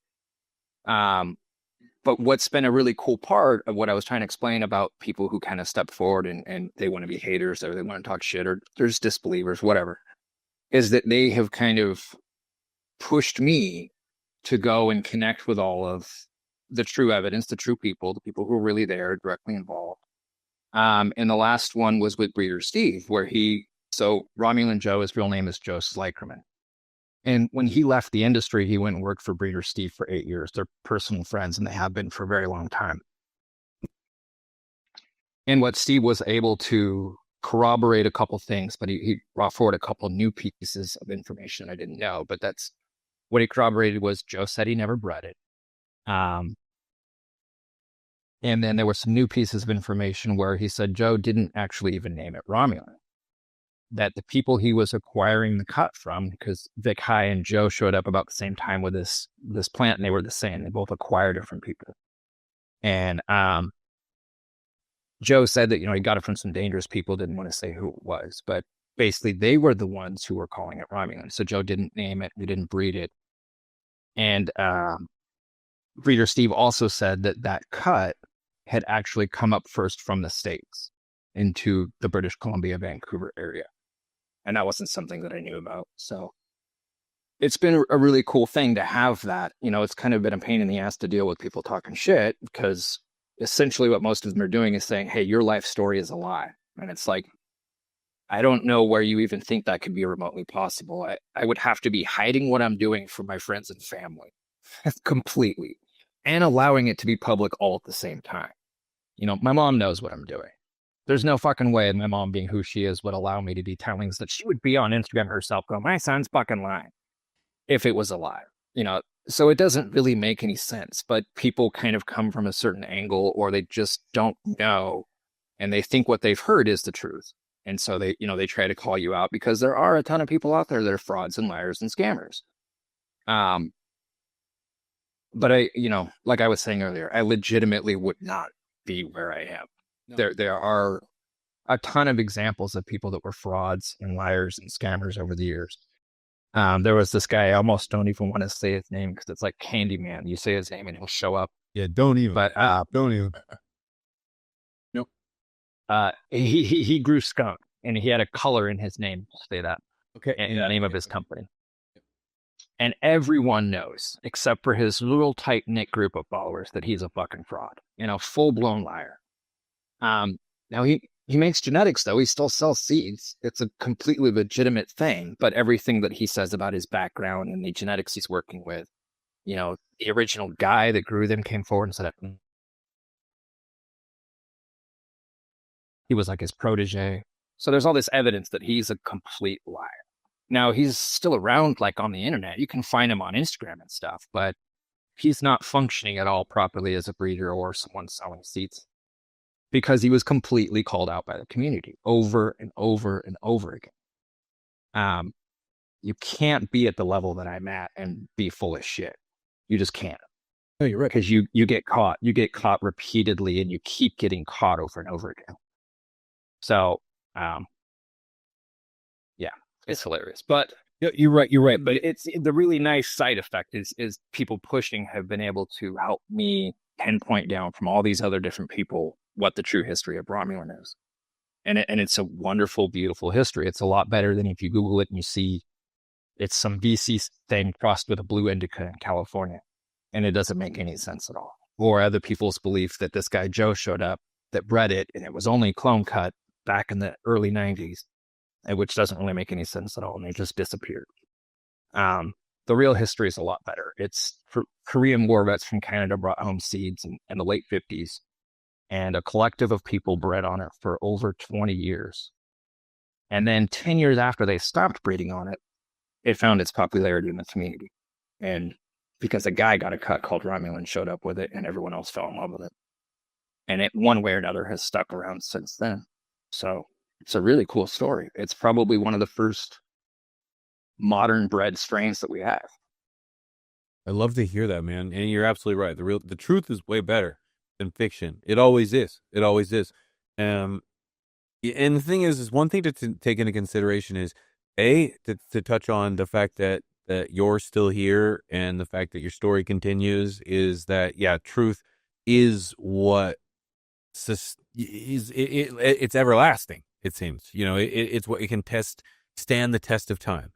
C: But what's been a really cool part of what I was trying to explain about people who kind of step forward and they want to be haters or they want to talk shit or there's disbelievers, whatever, is that they have kind of pushed me to go and connect with all of the true evidence, the true people, the people who are really there, directly involved. And the last one was with Breeder Steve, where so Romulan Joe, his real name is Joe Slykerman. And when he left the industry, he went and worked for Breeder Steve for 8 years. They're personal friends, and they have been for a very long time. And what Steve was able to corroborate a couple things, but he brought forward a couple new pieces of information I didn't know. But that's what he corroborated was Joe said he never bred it. And then there were some new pieces of information where he said Joe didn't actually even name it Romulan. That the people he was acquiring the cut from, because Vic High and Joe showed up about the same time with this plant, and they were the same. They both acquired it from people. And Joe said that, he got it from some dangerous people, didn't want to say who it was, but basically they were the ones who were calling it Romulan. So Joe didn't name it, we didn't breed it. And breeder Steve also said that cut had actually come up first from the States into the British Columbia, Vancouver area. And that wasn't something that I knew about. So it's been a really cool thing to have that. It's kind of been a pain in the ass to deal with people talking shit, because essentially what most of them are doing is saying, hey, your life story is a lie. And it's like, I don't know where you even think that could be remotely possible. I would have to be hiding what I'm doing from my friends and family completely, and allowing it to be public all at the same time. My mom knows what I'm doing. There's no fucking way my mom, being who she is, would allow me to be telling that she would be on Instagram herself going, my son's fucking lying, if it was a lie. So it doesn't really make any sense, but people kind of come from a certain angle, or they just don't know, and they think what they've heard is the truth. And so they try to call you out, because there are a ton of people out there that are frauds and liars and scammers. But like I was saying earlier, I legitimately would not be where I am. No. There are a ton of examples of people that were frauds and liars and scammers over the years. There was this guy, I almost don't even want to say his name, because it's like Candyman. You say his name and he'll show up.
B: Yeah, don't even.
C: But
B: don't even.
C: Nope. He grew skunk, and he had a color in his name. I'll say that.
B: Okay.
C: In the name of his company. And everyone knows, except for his little tight-knit group of followers, that he's a fucking fraud. Full-blown liar. Now he makes genetics, though. He still sells seeds. It's a completely legitimate thing. But everything that he says about his background and the genetics he's working with, the original guy that grew them came forward and said he was like his protege. So there's all this evidence that he's a complete liar. Now, he's still around, like, on the internet. You can find him on Instagram and stuff, but he's not functioning at all properly as a breeder or someone selling seeds, because he was completely called out by the community over and over and over again. You can't be at the level that I'm at and be full of shit. You just can't.
B: No, you're right.
C: Because you get caught. You get caught repeatedly, and you keep getting caught over and over again. So, yeah, it's hilarious. But
B: you're right.
C: But it's the really nice side effect is people pushing have been able to help me pinpoint down from all these other different people what the true history of Romulan is. And it's a wonderful, beautiful history. It's a lot better than if you Google it and you see it's some BC thing crossed with a blue indica in California. And it doesn't make any sense at all. Or other people's belief that this guy Joe showed up that bred it, and it was only clone cut back in the early 90s, which doesn't really make any sense at all. And they just disappeared. The real history is a lot better. It's Korean war vets from Canada brought home seeds in the late 50s. And a collective of people bred on it for over 20 years. And then 10 years after they stopped breeding on it, it found its popularity in the community. And because a guy got a cut called Romulan, showed up with it, and everyone else fell in love with it. And it, one way or another, has stuck around since then. So it's a really cool story. It's probably one of the first modern bred strains that we have.
B: I love to hear that, man. And you're absolutely right. The truth is way better than fiction. It always is. It always is. And the thing is one thing to take into consideration is to touch on the fact that you're still here, and the fact that your story continues, is that, yeah, truth is what it's everlasting. It seems, it's what it can stand the test of time.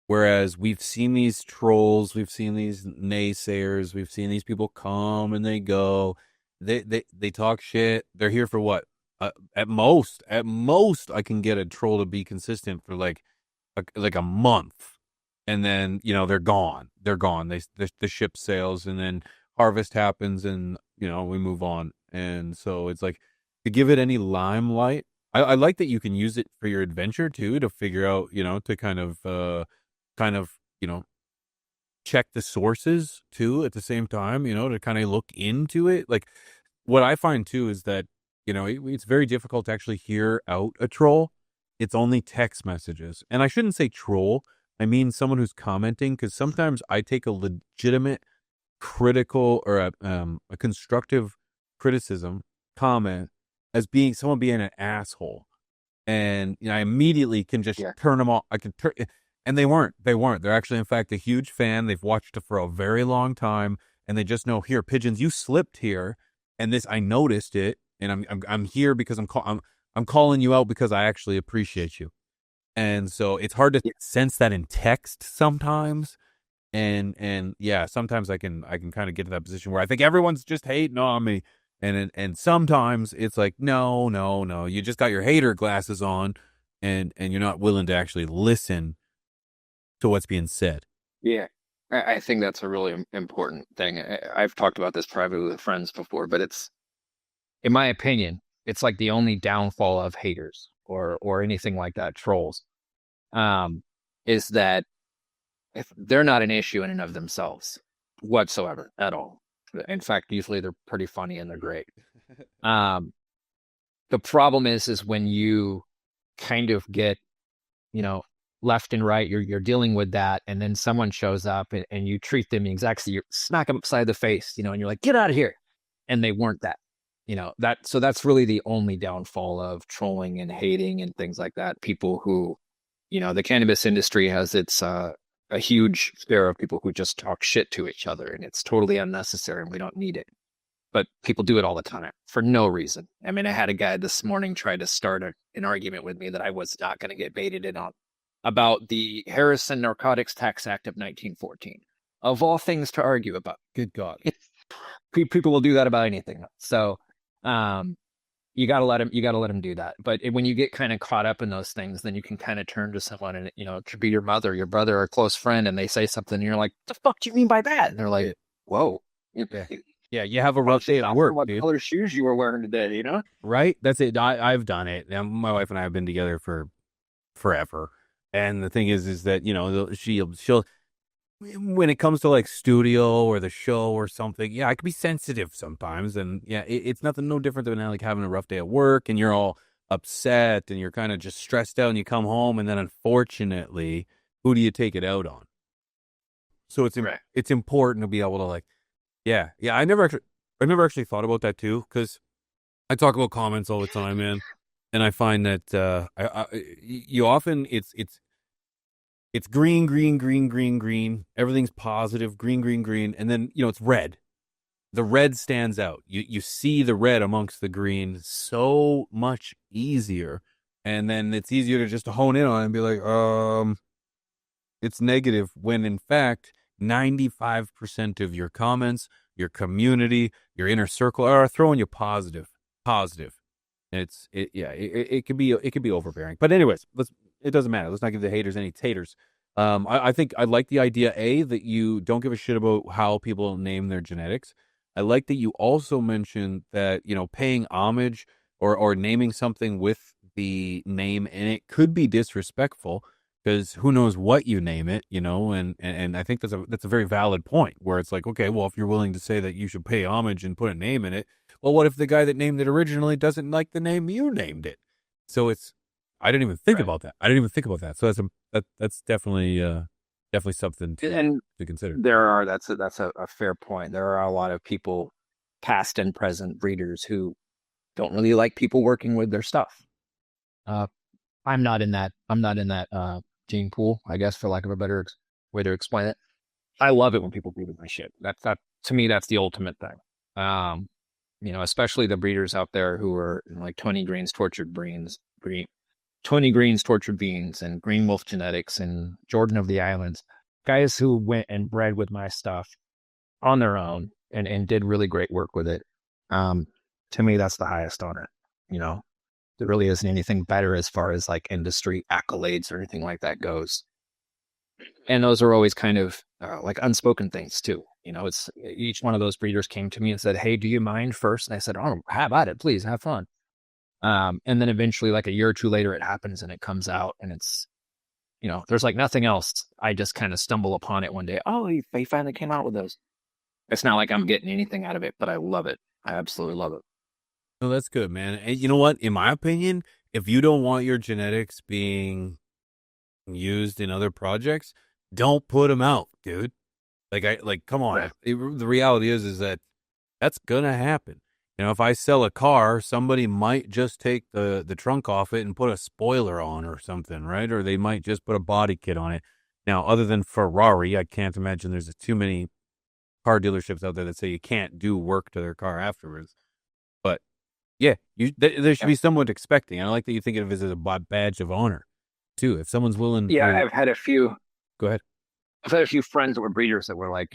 B: Whereas we've seen these trolls, we've seen these naysayers, we've seen these people come and they go. They talk shit. They're here for what? At most, I can get a troll to be consistent for like a month, and then they're gone. The ship sails, and then harvest happens, and we move on. And so it's like to give it any limelight. I like that you can use it for your adventure too, to figure out, to kind of, check the sources too at the same time, to kind of look into it. Like what I find too is that, it's very difficult to actually hear out a troll. It's only text messages. And I shouldn't say troll. I mean someone who's commenting, because sometimes I take a legitimate critical or a constructive criticism comment as being someone being an asshole. And I immediately can just turn them off. I can turn, and they weren't. They're actually, in fact, a huge fan. They've watched it for a very long time, and they just know, here, Pigeons, you slipped here, and this, I noticed it, and I'm here because I'm calling you out because I actually appreciate you. And so it's hard to sense that in text sometimes. And yeah, sometimes I can kind of get to that position where I think everyone's just hating on me. And sometimes it's like, no, you just got your hater glasses on, and you're not willing to actually listen to what's being said.
C: Yeah. I think that's a really important thing. I've talked about this privately with friends before, but it's, in my opinion, it's like the only downfall of haters or anything like that, trolls, is that if they're not an issue in and of themselves whatsoever at all. In fact, usually they're pretty funny and they're great. The problem is when you kind of get, left and right, you're dealing with that, and then someone shows up and you treat them exactly, you smack them upside the face, and you're like, get out of here. And they weren't that, so that's really the only downfall of trolling and hating and things like that. People who, the cannabis industry has its, a huge share of people who just talk shit to each other, and it's totally unnecessary and we don't need it. But people do it all the time for no reason. I mean, I had a guy this morning try to start an argument with me that I was not going to get baited in on, about the Harrison Narcotics Tax Act of 1914. Of all things to argue about.
B: Good God.
C: People will do that about anything. So, you gotta let him do that. But when you get kind of caught up in those things, then you can kind of turn to someone, and it could be your mother, your brother, or a close friend, and they say something, and you're like, "The fuck do you mean by that?" And they're like, "Whoa,
B: yeah, you have a rough day at work,
C: what
B: dude.
C: color shoes you were wearing today?"
B: Right? That's it. I've done it. Now, my wife and I have been together for forever, and the thing is that she'll when it comes to like studio or the show or something, yeah, I can be sensitive sometimes. And yeah, it's no different than like having a rough day at work and you're all upset and you're kind of just stressed out and you come home, and then unfortunately, who do you take it out on? So it's important to be able to like, yeah. I never actually thought about that too, because I talk about comments all the time, man. And I find that you often it's green, green, green, green, green. Everything's positive, green, green, green. And then, it's red. The red stands out. You see the red amongst the green so much easier. And then it's easier to just hone in on it and be like, it's negative, when in fact, 95% of your comments, your community, your inner circle are throwing you positive. It could be overbearing. But anyways, it doesn't matter. Let's not give the haters any taters. I think I like the idea, that you don't give a shit about how people name their genetics. I like that you also mentioned that, paying homage or naming something with the name in it could be disrespectful, because who knows what you name it, and I think that's a very valid point, where it's like, okay, well, if you're willing to say that you should pay homage and put a name in it, well, what if the guy that named it originally doesn't like the name you named it? So I didn't even think about that. So that's definitely something to consider.
C: That's a fair point. There are a lot of people, past and present breeders, who don't really like people working with their stuff. I'm not in that gene pool, I guess, for lack of a better way to explain it. I love it when people breed with my shit. That to me, that's the ultimate thing. Especially the breeders out there who are like 20 Greens Tortured Beans, 20 Greens Tortured Beans, and Green Wolf Genetics, and Jordan of the Islands, guys who went and bred with my stuff on their own and did really great work with it. To me, that's the highest honor. There really isn't anything better as far as like industry accolades or anything like that goes. And those are always kind of like unspoken things too. It's each one of those breeders came to me and said, "Hey, do you mind first?" And I said, "Oh, how about it? Please have fun." And then eventually, like a year or two later, it happens and it comes out, and it's, there's like nothing else. I just kind of stumble upon it one day. Oh, they finally came out with those. It's not like I'm getting anything out of it, but I love it. I absolutely love it.
B: No, that's good, man. And you know what? In my opinion, if you don't want your genetics being used in other projects, don't put them out, dude. Come on.
C: Right.
B: The reality is that that's gonna happen. If I sell a car, somebody might just take the trunk off it and put a spoiler on or something, right? Or they might just put a body kit on it. Now, other than Ferrari, I can't imagine there's too many car dealerships out there that say you can't do work to their car afterwards. But yeah, there should be someone expecting. I like that you think of it as a badge of honor, too. If someone's willing.
C: Yeah, I've had a few.
B: Go ahead.
C: I've had a few friends that were breeders that were like,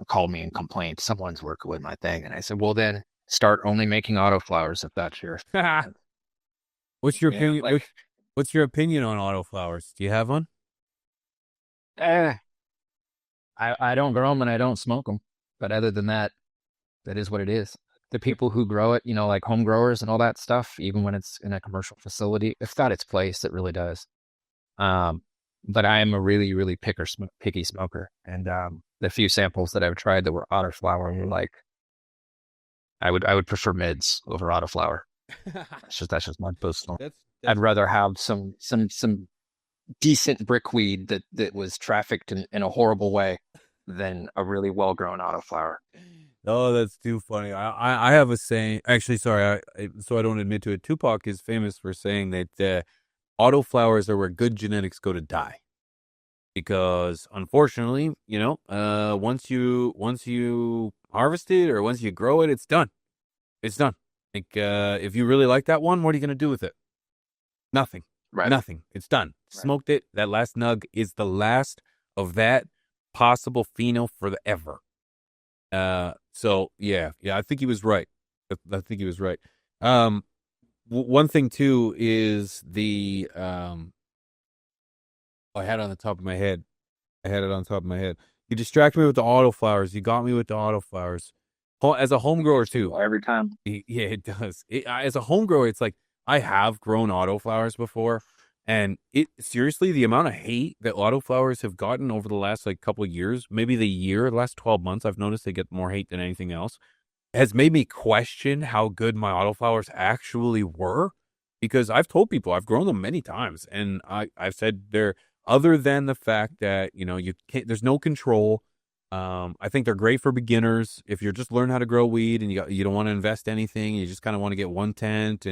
C: called me and complained someone's working with my thing, and I said, well, then start only making autoflowers if that's your.
B: What's your
C: Yeah,
B: opinion? What's your opinion on autoflowers? Do you have one?
C: I don't grow them and I don't smoke them, but other than that, that is what it is. The people who grow it, like home growers and all that stuff, even when it's in a commercial facility, it's got its place. It really does. But I am a really, really picky smoker, and the few samples that I've tried that were autoflower were like, I would prefer mids over autoflower. That's just my personal. I'd rather have some decent brickweed that was trafficked in a horrible way than a really well grown autoflower.
B: Oh, that's too funny. I have a saying. Actually, sorry. So I don't admit to it. Tupac is famous for saying that autoflowers are where good genetics go to die, because unfortunately, once you harvest it or once you grow it, it's done. It's done. Like, if you really like that one, what are you going to do with it? Nothing.
C: Right.
B: Nothing. It's done. Right. Smoked it. That last nug is the last of that possible pheno forever. So yeah, I think he was right. I think he was right. One thing too is the I had it on the top of my head. You distracted me with the autoflowers. You got me with the autoflowers. As a home grower too.
C: Every time.
B: Yeah, it does. As a home grower, it's like I have grown autoflowers before, and seriously, the amount of hate that autoflowers have gotten over the last couple of years, maybe the last 12 months, I've noticed they get more hate than anything else, has made me question how good my autoflowers actually were. Because I've told people I've grown them many times, and I've said they're, other than the fact that you can't, there's no control. I think they're great for beginners. If you're just learning how to grow weed and you don't want to invest anything, you just kind of want to get one tent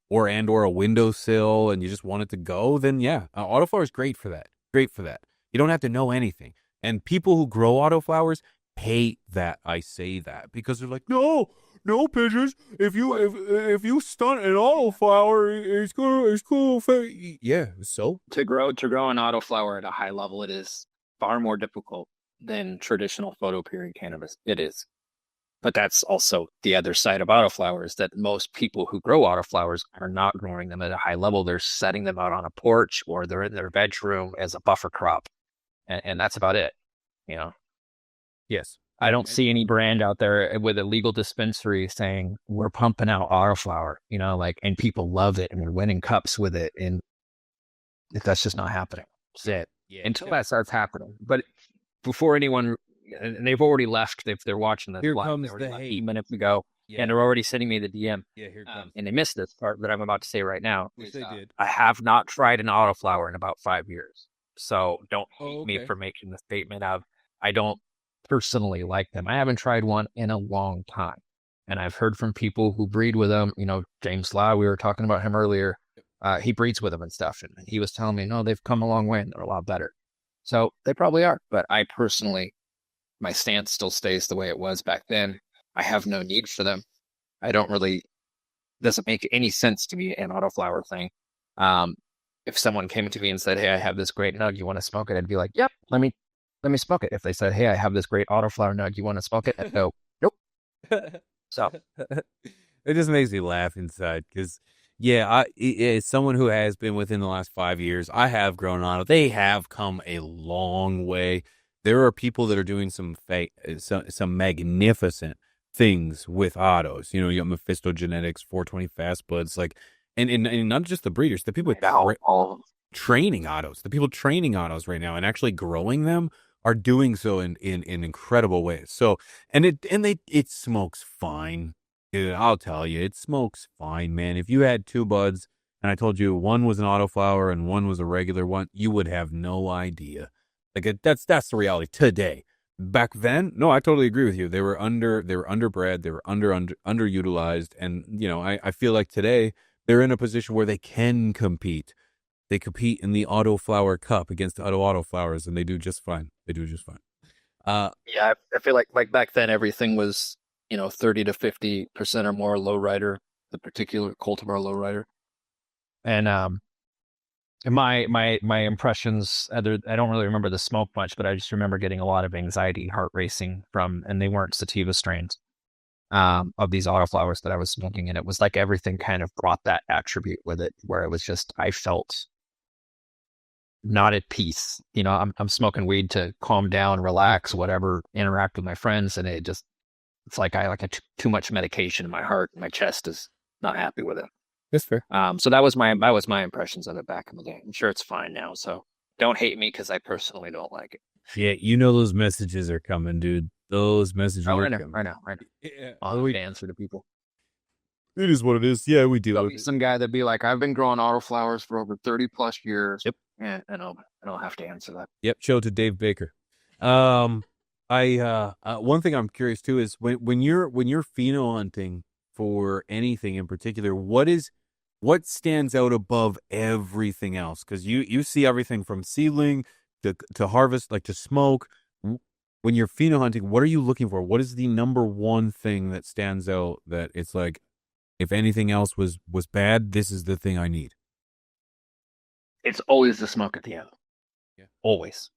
B: or a windowsill, and you just want it to go, then yeah, autoflower is great for that. Great for that. You don't have to know anything. And people who grow autoflowers hate that I say that, because they're like, no, Pigeons. If you stunt an autoflower, it's gonna. Yeah. So
C: to grow an autoflower at a high level, it is far more difficult than traditional photoperiod cannabis. It is. But that's also the other side of autoflowers, that most people who grow autoflowers are not growing them at a high level. They're setting them out on a porch, or they're in their bedroom as a buffer crop. And that's about it.
B: Yes.
C: I don't see any brand out there with a legal dispensary saying we're pumping out autoflower, and people love it and we're winning cups with it. And that's just not happening. That's it. Yeah. Until that starts happening. But before anyone, and they've already left, if they're watching this,
B: here
C: live,
B: comes
C: they already
B: the
C: left
B: hate.
C: 8 minutes ago, and they're already sending me the DM.
B: Yeah, here comes.
C: And they missed this part that I'm about to say right now.
B: Which they did.
C: I have not tried an autoflower in about 5 years. So don't hate me for making the statement of I don't personally like them. I haven't tried one in a long time. And I've heard from people who breed with them. James Law, we were talking about him earlier. He breeds with them and stuff. And he was telling me, no, they've come a long way and they're a lot better. So they probably are. But I personally, my stance still stays the way it was back then. I have no need for them. Doesn't make any sense to me, an autoflower thing. If someone came to me and said, hey, I have this great nug, you want to smoke it? I'd be like, yep, let me smoke it. If they said, hey, I have this great autoflower nug, you want to smoke it? I'd go, nope. So
B: it just makes me laugh inside, because as someone who has been within the last 5 years, I have grown auto. They have come a long way. There are people that are doing some magnificent things with autos. You got Mephisto Genetics, 420 Fast Buds. and not just the breeders, the people training autos, the people training autos right now and actually growing them are doing so in incredible ways. So, it smokes fine. Dude, I'll tell you, it smokes fine, man. If you had two buds and I told you one was an autoflower and one was a regular one, you would have no idea. That's the reality today. Back then, no, I totally agree with you. They were underbred, they were underutilized, and I feel like today they're in a position where they can compete. They compete in the Autoflower Cup against other autoflowers, and they do just fine. They do just fine.
C: Yeah, I feel like back then everything was 30 to 50% or more lowrider, the particular cultivar lowrider, and my impressions. I don't really remember the smoke much, but I just remember getting a lot of anxiety, heart racing and they weren't sativa strains of these autoflowers that I was smoking, and it was like everything kind of brought that attribute with it, where it was just I felt not at peace. I'm smoking weed to calm down, relax, whatever, interact with my friends, and it's like I too much medication in my heart, and my chest is not happy with it.
B: That's fair.
C: So that was my impressions of it back in the day. I'm sure it's fine now, so don't hate me because I personally don't like it.
B: Yeah, those messages are coming, dude. Those messages are coming.
C: I know.
B: Yeah.
C: I'll wait to answer to people.
B: It is what it is. Yeah, we do.
C: There'll be some guy that'd be like, I've been growing autoflowers for over 30 plus years.
B: Yep.
C: Yeah, and I'll have to answer that.
B: Yep. Show it to Dave Baker. One thing I'm curious too is when you're pheno hunting for anything in particular, what stands out above everything else? Because you see everything from seedling to harvest, like to smoke. When you're pheno hunting, what are you looking for? What is the number one thing that stands out that it's like, if anything else was bad, this is the thing I need?
C: It's always the smoke at the end.
B: Yeah.
C: Always.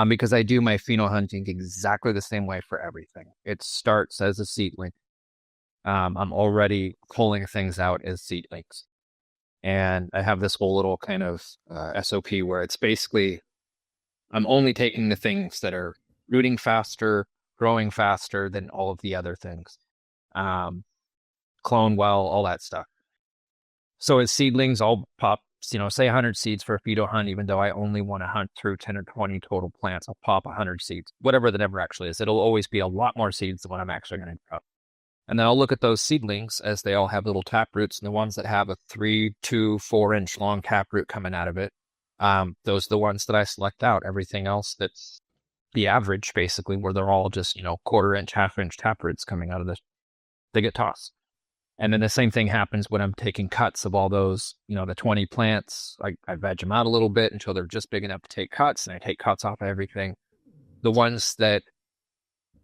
C: Because I do my pheno hunting exactly the same way for everything. It starts as a seedling. I'm already pulling things out as seedlings. And I have this whole little kind of SOP where it's basically, I'm only taking the things that are rooting faster, growing faster than all of the other things. Clone well, all that stuff. So as seedlings, I'll pop, say 100 seeds for a pheno hunt, even though I only want to hunt through 10 or 20 total plants. I'll pop 100 seeds, whatever the number actually is. It'll always be a lot more seeds than what I'm actually going to drop. And then I'll look at those seedlings as they all have little tap roots, and the ones that have a 3 to 4 inch long tap root coming out of it, those are the ones that I select out. Everything else that's the average, basically, where they're all just, quarter inch, half inch tap roots coming out of this, they get tossed. And then the same thing happens when I'm taking cuts of all those, the 20 plants. I veg them out a little bit until they're just big enough to take cuts, and I take cuts off of everything. The ones that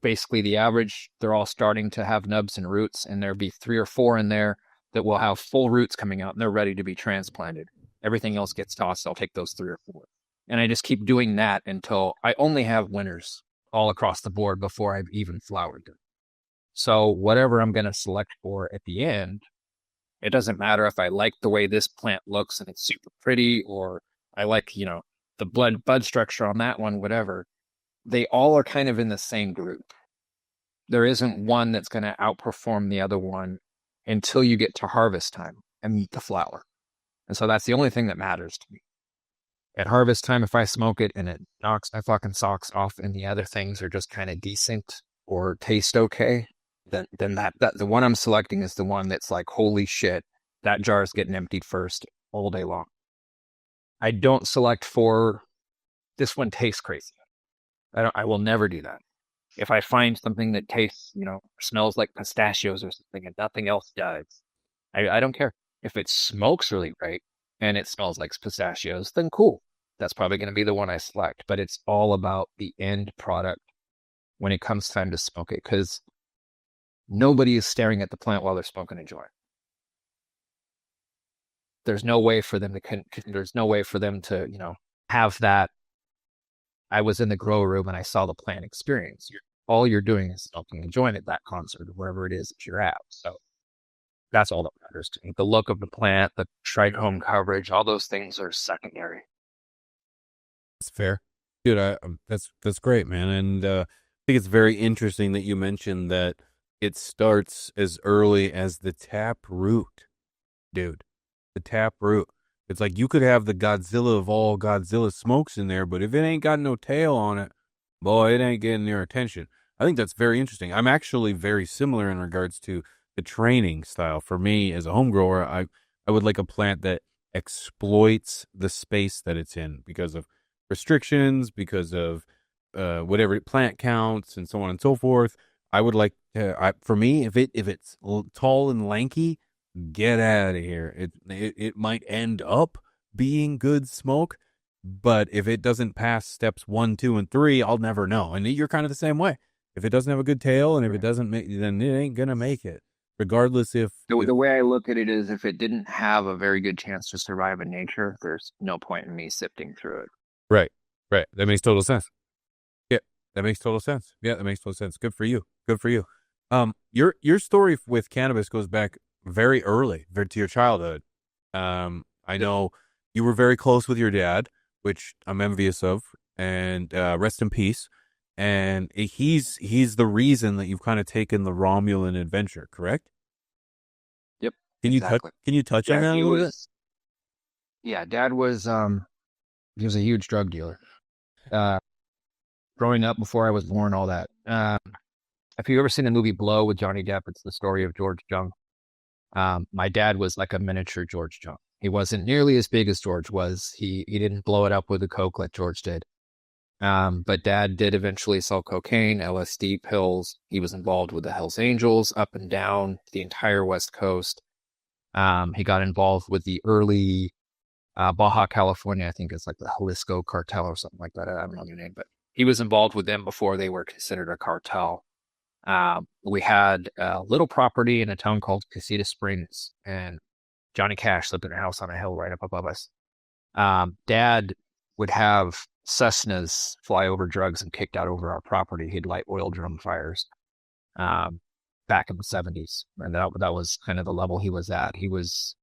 C: basically the average, they're all starting to have nubs and roots, and there'll be 3 or 4 in there that will have full roots coming out, and they're ready to be transplanted. Everything else gets tossed. I'll take those 3 or 4. And I just keep doing that until I only have winners all across the board before I've even flowered them. So whatever I'm going to select for at the end, it doesn't matter if I like the way this plant looks and it's super pretty, or I like, the bud structure on that one, whatever. They all are kind of in the same group. There isn't one that's going to outperform the other one until you get to harvest time and meet the flower. And so that's the only thing that matters to me. At harvest time, if I smoke it and it knocks my fucking socks off and the other things are just kind of decent or taste okay, then that the one I'm selecting is the one that's like, holy shit, that jar is getting emptied first all day long. I don't select for this one tastes crazy. I will never do that. If I find something that tastes, smells like pistachios or something and nothing else does, I don't care. If it smokes really great and it smells like pistachios, then cool. That's probably going to be the one I select. But it's all about the end product when it comes time to smoke it, because nobody is staring at the plant while they're smoking a joint. There's no way for them to, have that. I was in the grow room and I saw the plant experience. All you're doing is smoking a joint at that concert or wherever it is that you're at. So that's all that matters to me. The look of the plant, the trichome coverage, all those things are secondary.
B: That's fair. Dude, that's great, man. And I think it's very interesting that you mentioned that it starts as early as the tap root. Dude, the tap root. It's like you could have the Godzilla of all Godzilla smokes in there, but if it ain't got no tail on it, boy, it ain't getting your attention. I think that's very interesting. I'm actually very similar in regards to the training style. For me, as a home grower, I would like a plant that exploits the space that it's in because of restrictions, because of whatever plant counts, and so on and so forth. I would like to, for me, if it's tall and lanky, get out of here. It might end up being good smoke, but if it doesn't pass steps 1, 2, and 3, I'll never know. And you're kind of the same way. If it doesn't have a good tail, and if it doesn't make, then it ain't gonna make it, regardless if
C: The way I look at it is, if it didn't have a very good chance to survive in nature, there's no point in me sifting through it.
B: right, right. That makes total sense. Yeah, that makes total sense. Yeah, that makes total sense. Good for you. Good for you. Your story with cannabis goes back very early, to your childhood. I know you were very close with your dad, which I'm envious of, and rest in peace. And he's the reason that you've kind of taken the Romulan adventure, correct?
C: Yep,
B: Can
C: exactly.
B: you touch on that a little bit?
C: Yeah, Dad was he was a huge drug dealer. Growing up, before I was born, all that. If you've ever seen the movie Blow with Johnny Depp, it's the story of George Jung. My dad was like a miniature George Jung. He wasn't nearly as big as George was. He didn't blow it up with a Coke like George did. But Dad did eventually sell cocaine, LSD, pills. He was involved with the Hells Angels up and down the entire West Coast. He got involved with the early Baja California, I think it's like the Jalisco cartel or something like that. I don't know their name, but he was involved with them before they were considered a cartel. We had a little property in a town called Casita Springs, and Johnny Cash lived in a house on a hill right up above us. Dad would have Cessnas fly over drugs and kicked out over our property. He'd light oil drum fires back in the 70s. And that was kind of the level he was at. He was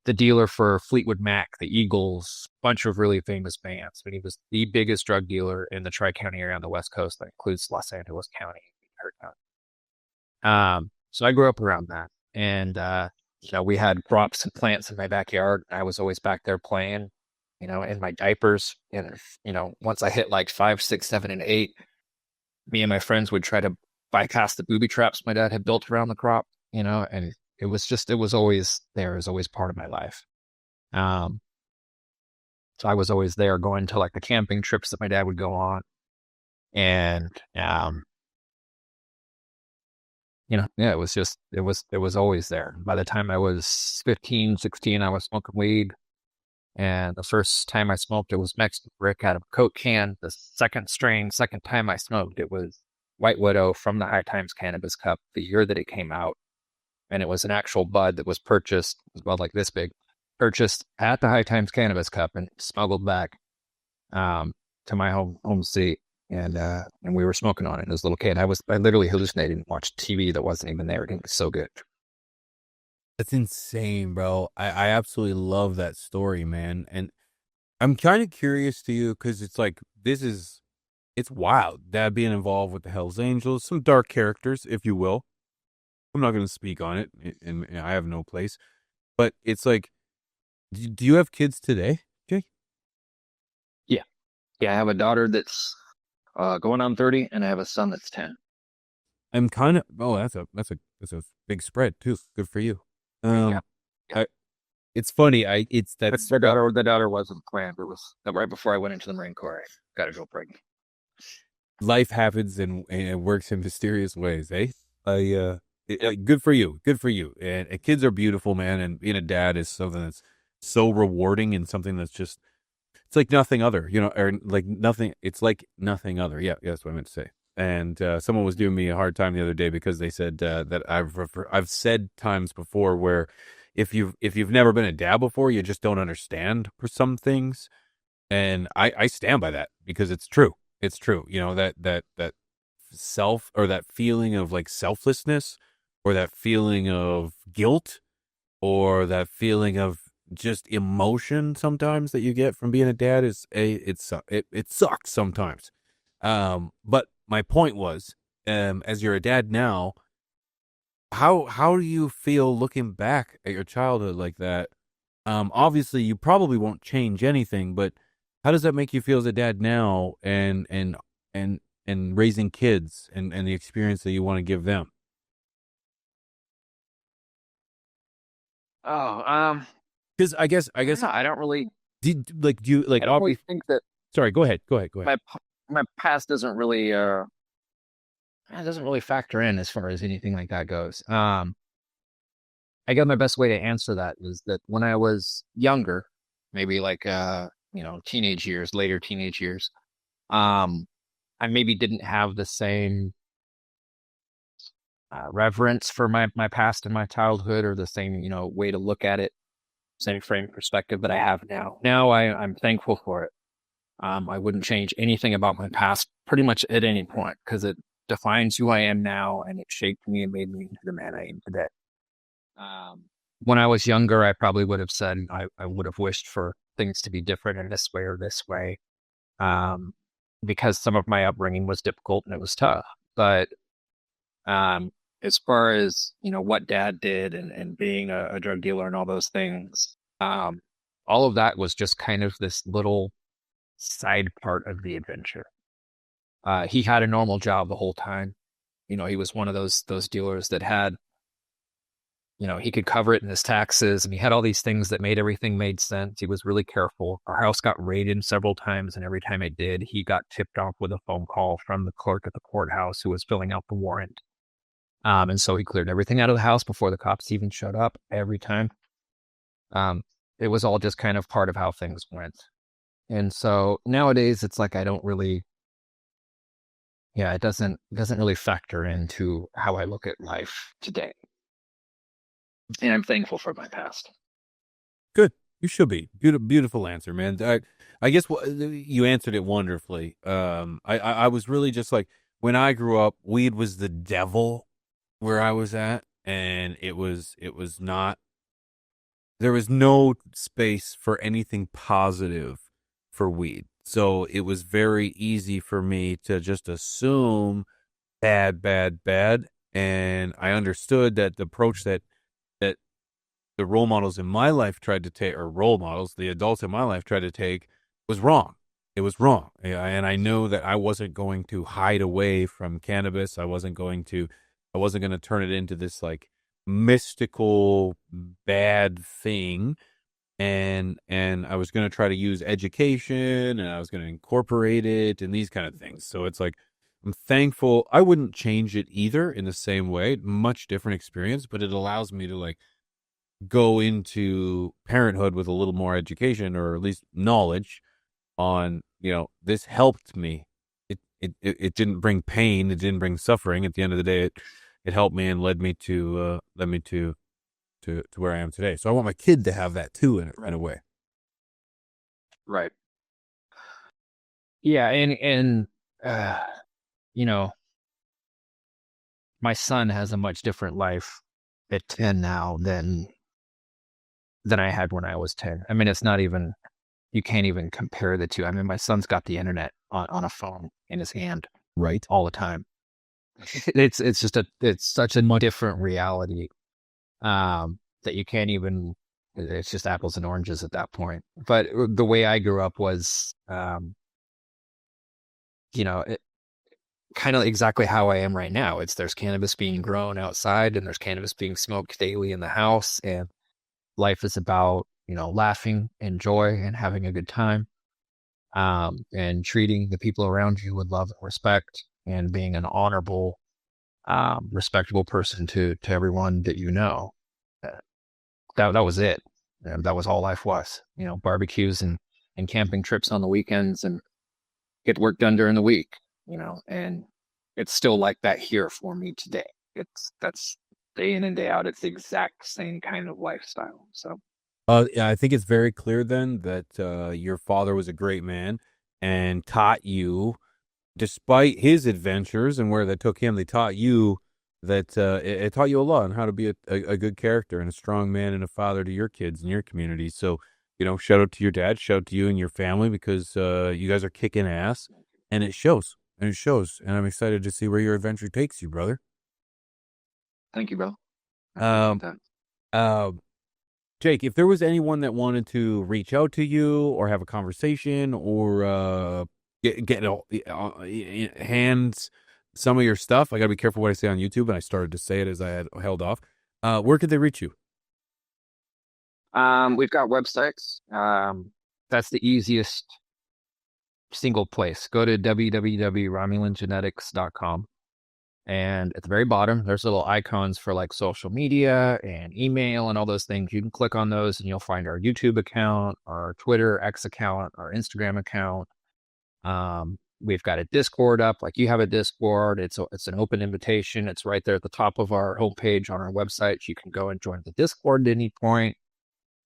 C: the dealer for Fleetwood Mac, the Eagles, a bunch of really famous bands. But he was the biggest drug dealer in the Tri-County area on the West Coast. That includes Los Angeles County, Hurt County. So I grew up around that. And, we had crops and plants in my backyard. I was always back there playing, in my diapers. And, once I hit like 5, 6, 7, and 8, me and my friends would try to bypass the booby traps my dad had built around the crop, and it was always there. It was always part of my life. So I was always there going to like the camping trips that my dad would go on. And, it was always there. By the time I was 15, 16, I was smoking weed. And the first time I smoked, it was Mexican brick out of a Coke can. The second time I smoked, it was White Widow from the High Times Cannabis Cup, the year that it came out. And it was an actual bud that was purchased, it was about like this big, purchased at the High Times Cannabis Cup and smuggled back to my home state. And we were smoking on it as a little kid. I literally hallucinated and watched TV that wasn't even there. It was so good.
B: That's insane, bro. I absolutely love that story, man. And I'm kind of curious to you because it's like, it's wild. Dad being involved with the Hells Angels, some dark characters, if you will. I'm not going to speak on it, and I have no place. But it's like, do you have kids today, Jake?
C: Yeah. Yeah, I have a daughter that's going on 30, and I have a son that's 10.
B: I'm kind of, that's a big spread too. Good for you.
C: Yeah.
B: It's funny.
C: The daughter wasn't planned. It was right before I went into the Marine Corps. I got a girl pregnant.
B: Life happens and it works in mysterious ways, eh? Good for you. Good for you. And kids are beautiful, man. And being a dad is something that's so rewarding and something that's just, it's like nothing other, or like nothing. It's like nothing other. Yeah, that's what I meant to say. And someone was giving me a hard time the other day because they said that I've said times before where if you've never been a dad before, you just don't understand for some things. And I stand by that because it's true. It's true. That self, or that feeling of like selflessness, or that feeling of guilt, or that feeling of just emotion sometimes that you get from being a dad it sucks sometimes. But my point was, as you're a dad now, how do you feel looking back at your childhood like that? Obviously, you probably won't change anything, but how does that make you feel as a dad now, and and raising kids and the experience that you want to give them?
C: Oh,
B: Because I
C: I don't
B: guess
C: know. I don't really,
B: do you like?
C: I don't really
B: Obviously,
C: think that
B: sorry. Go ahead. Go ahead. Go ahead.
C: my past doesn't really, it doesn't really factor in as far as anything like that goes. I guess my best way to answer that is that when I was younger, maybe like, teenage years, later teenage years, um, I maybe didn't have the same reverence for my past and my childhood, or the same, way to look at it, same frame of perspective that I have now. Now I'm thankful for it. I wouldn't change anything about my past pretty much at any point, because it defines who I am now, and it shaped me and made me into the man I am today. When I was younger, I probably would have said I would have wished for things to be different in this way or this way, um, because some of my upbringing was difficult and it was tough. But um, as far as what dad did, and being a drug dealer and all those things, all of that was just kind of this little side part of the adventure. He had a normal job the whole time. He was one of those dealers that had, he could cover it in his taxes, and he had all these things that made sense. He was really careful. Our house got raided several times, and every time it did, he got tipped off with a phone call from the clerk at the courthouse who was filling out the warrant. And so he cleared everything out of the house before the cops even showed up every time. Um, it was all just kind of part of how things went. And so nowadays it's like, I don't really, yeah, it doesn't really factor into how I look at life today. And I'm thankful for my past.
B: Good. You should be. Beautiful answer, man. I guess you answered it wonderfully. I was really just like, when I grew up, weed was the devil where I was at, and it was not. There was no space for anything positive for weed, so it was very easy for me to just assume bad, bad, bad. And I understood that the approach that the role models in my life tried to take, or role models, the adults in my life tried to take, was wrong. It was wrong. Yeah, and I know that I wasn't going to hide away from cannabis. I wasn't going to turn it into this like mystical bad thing. And I was going to try to use education, and I was going to incorporate it and these kind of things. So it's like, I'm thankful. I wouldn't change it either in the same way. Much different experience, but it allows me to like go into parenthood with a little more education, or at least knowledge on, this helped me. It didn't bring pain. It didn't bring suffering. At the end of the day, it helped me and led me to where I am today. So I want my kid to have that too, in a way.
C: Right. Yeah. And, uh, you know, my son has a much different life at 10 now than I had when I was 10. I mean, it's not even, you can't even compare the two. I mean, my son's got the internet on a phone in his hand
B: Right.
C: all the time. It's such a much different reality, that you can't even, it's just apples and oranges at that point. But the way I grew up was, it, kind of exactly how I am right now. There's cannabis being grown outside, and there's cannabis being smoked daily in the house, and life is about, laughing and joy and having a good time, and treating the people around you with love and respect, and being an honorable, respectable person to everyone that you know. Uh, that was it. That was all life was. Barbecues and camping trips on the weekends, and get work done during the week. And it's still like that here for me today. That's day in and day out. It's the exact same kind of lifestyle. So
B: Yeah, I think it's very clear then that your father was a great man and taught you, despite his adventures and where they took him, they taught you that it taught you a lot on how to be a good character and a strong man and a father to your kids and your community. So, shout out to your dad, shout out to you and your family, because you guys are kicking ass, and it shows. And it shows. And I'm excited to see where your adventure takes you, brother.
C: thank you, bro. I
B: Um,
C: appreciate that.
B: um, Jake, if there was anyone that wanted to reach out to you or have a conversation or get hands some of your stuff, I got to be careful what I say on YouTube, and I started to say it as I had held off. Where could they reach you?
C: We've got websites. That's the easiest single place. Go to www.romulangenetics.com. And at the very bottom, there's little icons for like social media and email and all those things. You can click on those and you'll find our YouTube account, our Twitter X account, our Instagram account. We've got a Discord up, like you have a Discord. It's an open invitation. It's right there at the top of our homepage on our website. You can go and join the Discord at any point.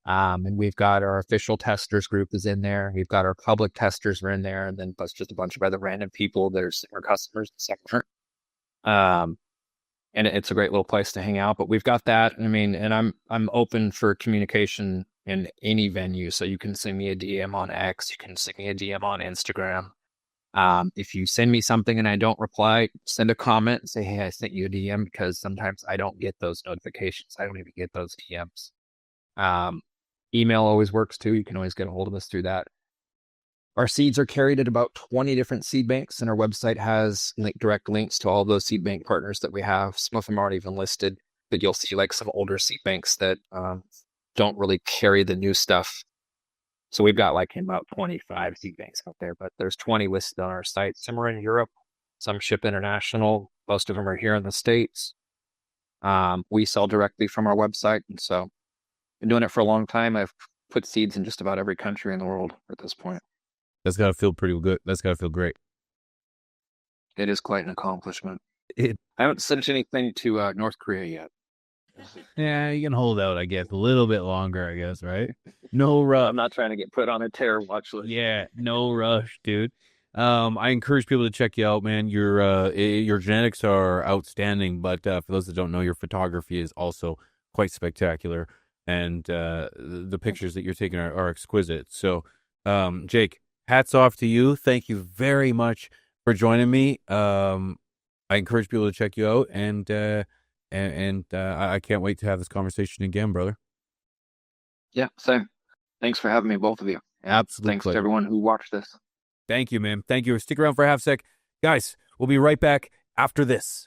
C: And we've got our official testers group is in there. We've got our public testers are in there, and then plus just a bunch of other random people that are our customers. And it's a great little place to hang out. But we've got that. I mean, and I'm open for communication in any venue. So you can send me a DM on X. You can send me a DM on Instagram. If you send me something and I don't reply, send a comment and say, hey, I sent you a DM, because sometimes I don't get those notifications. I don't even get those DMs. Email always works too. You can always get a hold of us through that. Our seeds are carried at about 20 different seed banks, and our website has direct links to all those seed bank partners that we have. Some of them aren't even listed, but you'll see like some older seed banks that don't really carry the new stuff. So we've got like about 25 seed banks out there, but there's 20 listed on our site. Some are in Europe, some ship international. Most of them are here in the States. We sell directly from our website, and so been doing it for a long time. I've put seeds in just about every country in the world at this point.
B: That's got to feel pretty good. That's got to feel great.
C: It is quite an accomplishment.
B: I
C: haven't sent anything to North Korea yet.
B: Yeah, you can hold out, I guess, a little bit longer, I guess, right? No rush.
C: I'm not trying to get put on a terror watch list.
B: Yeah, no rush, dude. I encourage people to check you out, man. Your genetics are outstanding, but for those that don't know, your photography is also quite spectacular. And the pictures that you're taking are exquisite. So, Jake, hats off to you. Thank you very much for joining me. I encourage people to check you out, and I can't wait to have this conversation again, brother.
C: Yeah, same. Thanks for having me, both of you.
B: Absolutely.
C: Thanks to everyone who watched this.
B: Thank you, man. Thank you. Stick around for a half sec. Guys, we'll be right back after this.